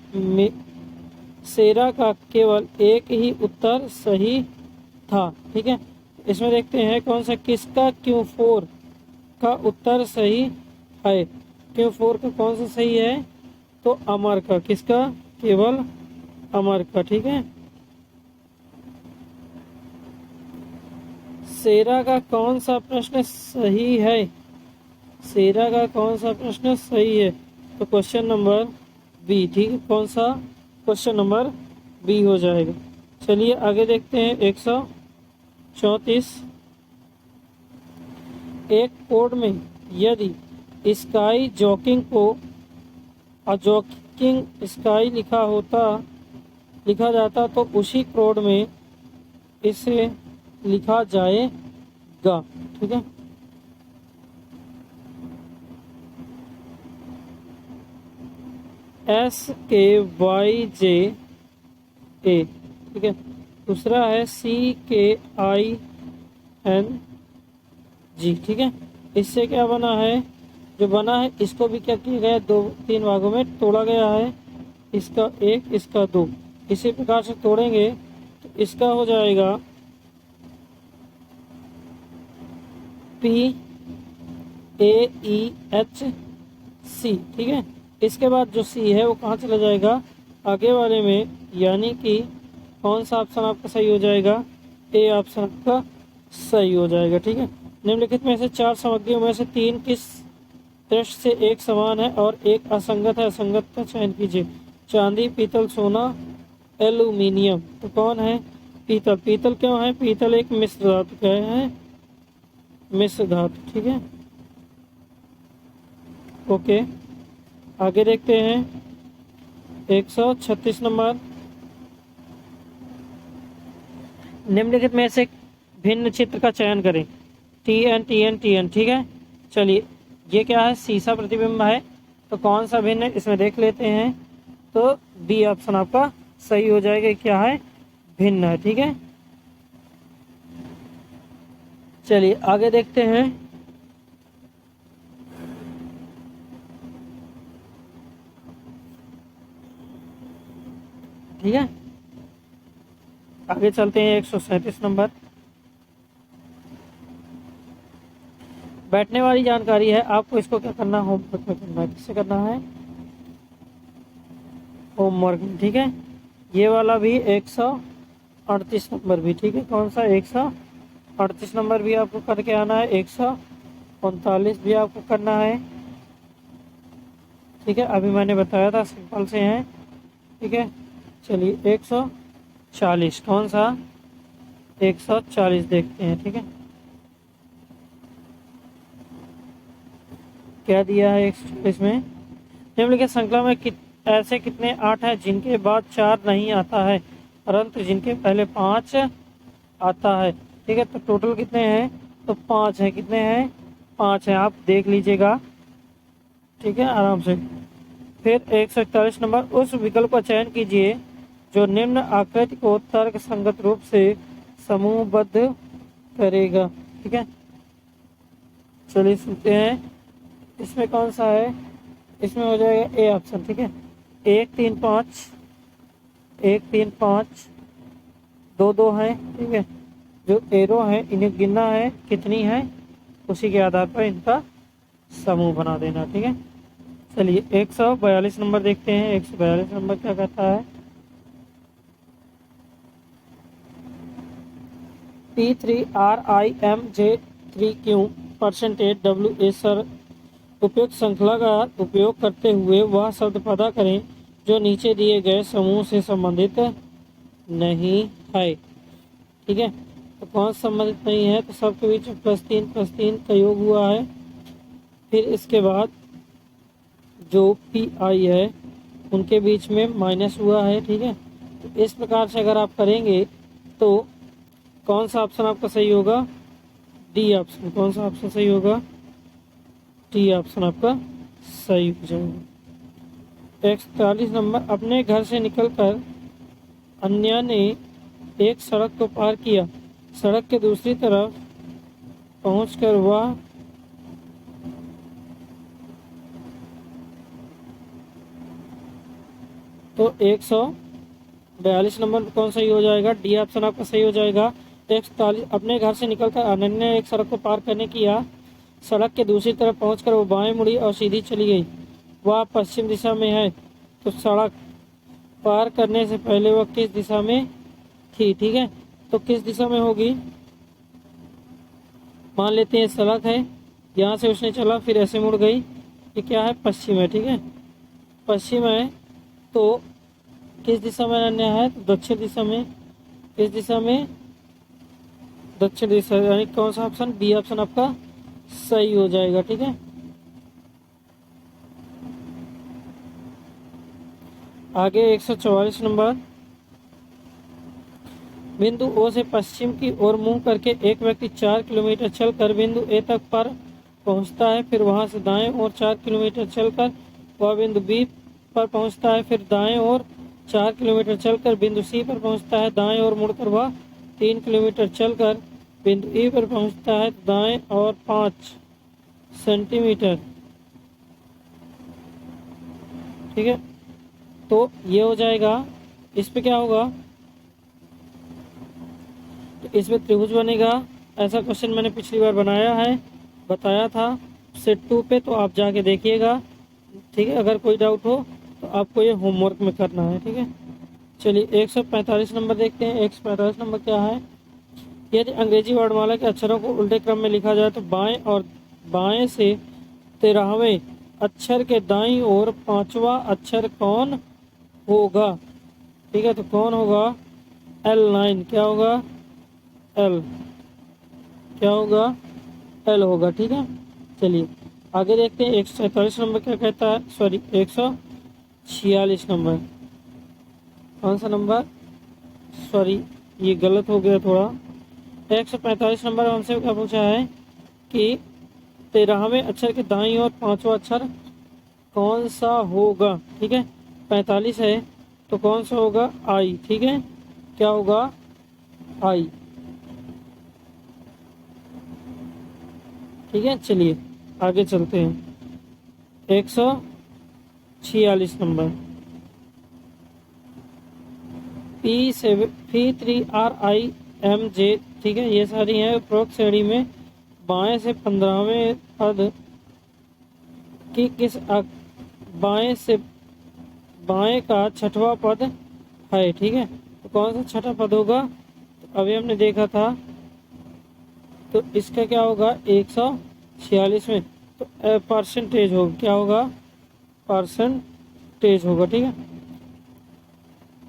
सेरा का केवल एक ही उत्तर सही था, ठीक है। इसमें देखते हैं कौन सा, किसका Q4 का उत्तर सही है। Q4 का कौन सा सही है, तो अमर का, किसका, केवल अमर का, ठीक है। सेरा का कौन सा प्रश्न सही है, सेरा का कौन सा प्रश्न सही है, तो क्वेश्चन नंबर बी, ठीक है। कौन सा, क्वेश्चन नंबर बी हो जाएगा। चलिए आगे देखते हैं 134। एक कोड में यदि स्काई जॉकिंग को अजॉकिंग स्काई लिखा जाता तो उसी कोड में इसे लिखा जाएगा, ठीक है। SKYJA, ठीक है। दूसरा है CKING, ठीक है। इससे क्या बना है, जो बना है इसको भी क्या किया गया, 2-3 भागों में तोड़ा गया है। इसका 1, इसका 2, इसी प्रकार से तोड़ेंगे तो इसका हो जाएगा PAEHC, ठीक है। इसके बाद जो C है वो कहाँ चला जाएगा, आगे वाले में, यानी कि कौन सा ऑप्शन आपका सही हो जाएगा, ए ऑप्शन आपका सही हो जाएगा, ठीक है। निम्नलिखित में से 4 सामग्रियों में से 3 किस दृष्टि से एक समान है और एक असंगत है, असंगत का चयन कीजिए। चांदी, पीतल, सोना, एल्यूमिनियम। तो कौन है, पीतल। पीतल क्यों है, पीतल एक मिश्र धातु क्या है, मिश्र धातु, ठीक है। ओके, आगे देखते हैं 136 नंबर। निम्नलिखित में से भिन्न चित्र का चयन करें, TN TN TN, ठीक है। चलिए, ये क्या है, शीशा प्रतिबिंब है, तो कौन सा भिन्न है इसमें देख लेते हैं। तो बी ऑप्शन आपका सही हो जाएगा, क्या है, भिन्न है, ठीक है। चलिए आगे देखते हैं ठीक है। आगे चलते हैं 137 नंबर। बैठने वाली जानकारी है, आपको इसको क्या करना है, होमवर्क में करना है। किससे करना है, होमवर्क में, ठीक है। ये वाला भी 138 नंबर भी, ठीक है। कौन सा, 138 नंबर भी आपको करके आना है, 139 भी आपको करना है, ठीक है। अभी मैंने बताया था सिंपल से हैं, ठीक है। चलिए 140, कौन सा, 140 देखते हैं, ठीक है। क्या दिया है 140 में, निम्नलिखित श्रृंखला में ऐसे कितने 8 हैं जिनके बाद 4 नहीं आता है परंतु जिनके पहले 5 आता है, ठीक है। तो टोटल कितने हैं, तो 5 हैं। कितने हैं, 5 हैं, आप देख लीजिएगा, ठीक है, आराम से। फिर 141 नंबर, उस विकल्प का चयन कीजिए जो निम्न आकृति को तर्क संगत रूप से समूहबद्ध करेगा, ठीक है। चलिए सुनते हैं, इसमें कौन सा है, इसमें हो जाएगा ए ऑप्शन, ठीक है। 1 3 5, 1 3 5, 2 2 है, ठीक है। जो एरो है इन्हें गिनना है कितनी है, उसी के आधार पर इनका समूह बना देना, ठीक है। चलिए 142 नंबर देखते हैं। 142 नंबर क्या कहता है, P3RIMJ3Q% WA उपयुक्त श्रृंखला का उपयोग करते हुए वह शब्द पता करें जो नीचे दिए गए समूह से संबंधित नहीं है, ठीक है। तो कौन संबंधित नहीं है, तो सबके बीच +3 +3 का योग हुआ है। फिर इसके बाद जो पी आई है उनके बीच में माइनस हुआ है। ठीक है, तो इस प्रकार से अगर आप करेंगे तो कौन सा ऑप्शन आपका सही होगा? D option. कौन सा ऑप्शन सही होगा? डी ऑप्शन आपका सही हो जाएगा। 41 नंबर, अपने घर से निकलकर अन्या ने एक सड़क को पार किया, सड़क के दूसरी तरफ पहुंचकर वह तो 142 नंबर कौन सही हो जाएगा? डी ऑप्शन आपका सही हो जाएगा। 141, अपने घर से निकलकर अनन्या ने एक सड़क को पार करने किया, सड़क के दूसरी तरफ पहुंचकर वो बाएं मुड़ी और सीधी चली गई। वह पश्चिम दिशा में है, तो सड़क पार करने से पहले वह किस दिशा में थी? ठीक है, तो किस दिशा में होगी? मान लेते हैं सड़क है, यहाँ से उसने चला फिर ऐसे मुड़ गई, ये क्या है? पश्चिम है। ठीक है, पश्चिम है, तो किस दिशा में अनन्या है? तो दक्षिण दिशा में। किस दिशा में? दक्षिण दिशा, यानी कौन सा ऑप्शन? बी ऑप्शन आपका सही हो जाएगा। ठीक है, आगे 144 नंबर, बिंदु ओ से पश्चिम की ओर मुंह करके एक व्यक्ति 4 किलोमीटर चलकर बिंदु ए तक पर पहुंचता है, फिर वहां से दाएं ओर 4 किलोमीटर चलकर वह बिंदु बी पर पहुंचता है, फिर दाएं ओर 4 किलोमीटर चलकर बिंदु सी पर पहुंचता है, दाएं ओर मुड़कर वह 3 किलोमीटर चलकर बिंदु ई पर पहुंचता है, दाएं और 5 सेंटीमीटर। ठीक है, तो ये हो जाएगा। इस पे क्या होगा? तो इसमें त्रिभुज बनेगा। ऐसा क्वेश्चन मैंने पिछली बार बनाया है, बताया था सेट 2 पे, तो आप जाके देखिएगा। ठीक है, अगर कोई डाउट हो तो आपको ये होमवर्क में करना है। ठीक है, चलिए 145 नंबर देखते हैं। 145 नंबर क्या है? यदि अंग्रेजी वर्णमाला के अक्षरों को उल्टे क्रम में लिखा जाए तो बाएं से 13वें अक्षर के दाईं ओर 5वां अक्षर कौन होगा? ठीक है, तो कौन होगा? L9। क्या होगा? L। क्या होगा? L होगा। ठीक है, चलिए आगे देखते हैं। 147 नंबर क्या कहता है? Sorry, 146 number. कौन सा नंबर? सॉरी, ये गलत हो गया थोड़ा। 145 नंबर हमसे क्या पूछा है कि 13वें अक्षर के दाईं ओर 5वां अक्षर कौन सा होगा? ठीक है, 45 है तो कौन सा होगा? आई। ठीक है, क्या होगा? आई। ठीक है, चलिए आगे चलते हैं। 146 नंबर, P3RIMJ। ठीक है, ये सारी हैं। उपरोक्त श्रेणी में बाएं से 15वें पद की किस बाएं का छठवां पद है? ठीक है, तो कौन सा छठा पद होगा? तो अभी हमने देखा था, तो इसका क्या होगा? 146 में तो परसेंटेज होगा। क्या होगा? परसेंटेज होगा। ठीक है,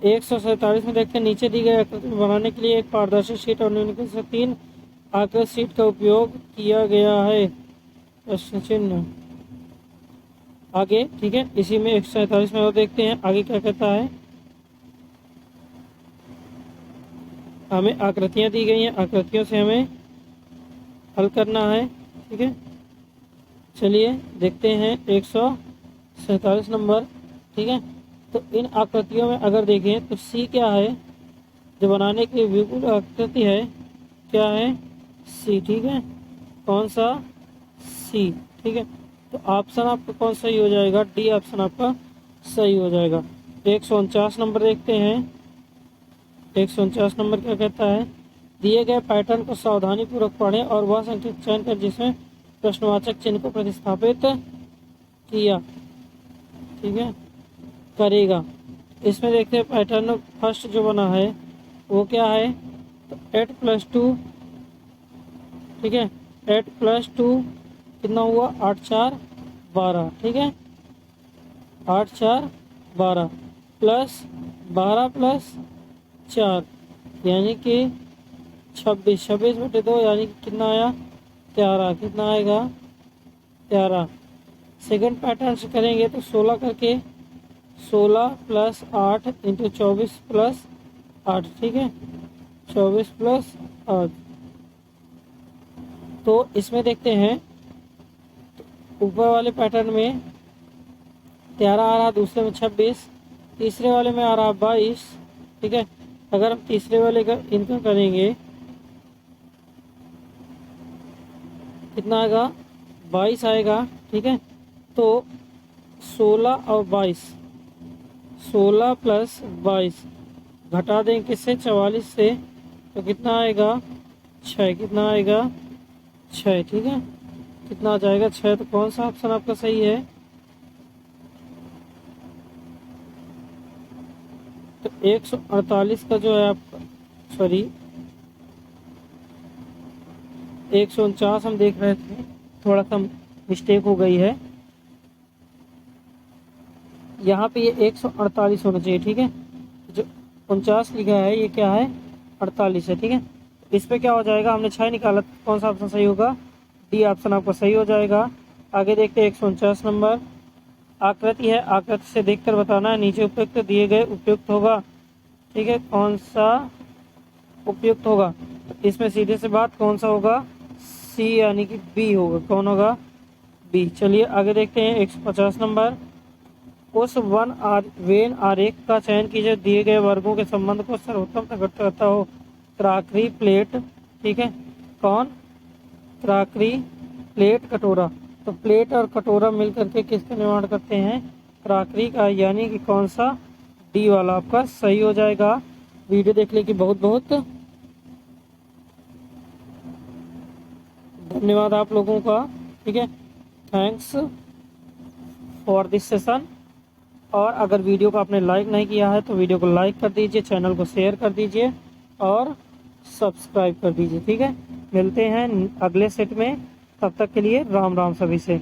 147 में देखते हैं। नीचे दी गई आकृति बनाने के लिए एक पारदर्शी शीट और निम्नलिखित से 3 आकृति शीट का उपयोग किया गया है। प्रश्न चिन्ह आगे। ठीक है, इसी में 147 में और देखते हैं आगे क्या कहता है। हमें आकृतियां दी गई हैं, आकृतियों से हमें हल करना है। ठीक है, चलिए देखते हैं 147 नंबर। ठीक है, तो इन आकृतियों में अगर देखें तो सी क्या है? जो बनाने के लिए विपुल आकृति है, क्या है? सी। ठीक है, कौन सा? सी। ठीक है, तो ऑप्शन आपका कौन सही हो जाएगा? डी ऑप्शन आपका सही हो जाएगा। 149 नंबर देखते हैं। 149 नंबर क्या कहता है? दिए गए पैटर्न को सावधानी पूर्वक पढ़ें और वह संख्या चयन कर जिसमें प्रश्नवाचक चिन्ह को प्रतिस्थापित किया। ठीक है, करेगा। इसमें देखते हैं पैटर्न फर्स्ट जो बना है वो क्या है? तो 8+2। ठीक है, 8+2 कितना हुआ? 8 4 12। ठीक है, 8 4 12 प्लस 12 प्लस 4 यानी कि 26। 26/2 यानी कि कितना आया? 13। कितना आएगा? 13। सेकंड पैटर्न से करेंगे तो 16 करके 16 प्लस 8 इंटू 24 प्लस 8, ठीक है, 24 प्लस 8। तो इसमें देखते हैं, ऊपर वाले पैटर्न में 13 आ रहा, दूसरे में 26, तीसरे वाले में आ रहा 22, ठीक है। अगर हम तीसरे वाले का इनका करेंगे कितना आएगा, 22 आएगा, ठीक है। तो 16 और 22, 16 प्लस 22 घटा दें किससे, 44 से, तो कितना आएगा 6, कितना आएगा 6, ठीक है। कितना आ जाएगा 6, तो कौन सा ऑप्शन आपका सही है, तो 148 का जो है आपका, सॉरी 149 हम देख रहे थे, थोड़ा सा मिस्टेक हो गई है, यहाँ पे ये 148 होना चाहिए, ठीक है। जो 49 लिखा है ये क्या है, 48 है, ठीक है। इस पे क्या हो जाएगा, हमने 6 निकाला, कौन सा ऑप्शन सही होगा, डी ऑप्शन आपका सही हो जाएगा। आगे देखते हैं 149 नंबर, आकृति है, आकृति से देखकर बताना है, नीचे उपयुक्त दिए गए उपयुक्त होगा, ठीक है, कौन सा उपयुक्त होगा, इसमें सीधे से बात कौन सा होगा, सी यानी कि बी होगा, कौन होगा, बी। चलिए आगे देखते हैं 150 नंबर, उस वेन आरेख का चयन कीजिए, दिए गए वर्गों के संबंध को सर्वोत्तम प्रकट करता हो। क्राकरी, प्लेट, ठीक है, कौन, क्राकरी, प्लेट, कटोरा। तो प्लेट और कटोरा मिल करके किसका निर्माण करते हैं, क्राकरी का, यानी कि कौन सा, डी वाला आपका सही हो जाएगा। वीडियो देखने की बहुत बहुत धन्यवाद आप लोगों का, ठीक है, थैंक्स फॉर दिस सेशन। और अगर वीडियो को आपने लाइक नहीं किया है तो वीडियो को लाइक कर दीजिए, चैनल को शेयर कर दीजिए और सब्सक्राइब कर दीजिए, ठीक है। मिलते हैं अगले सेट में, तब तक के लिए राम राम सभी से।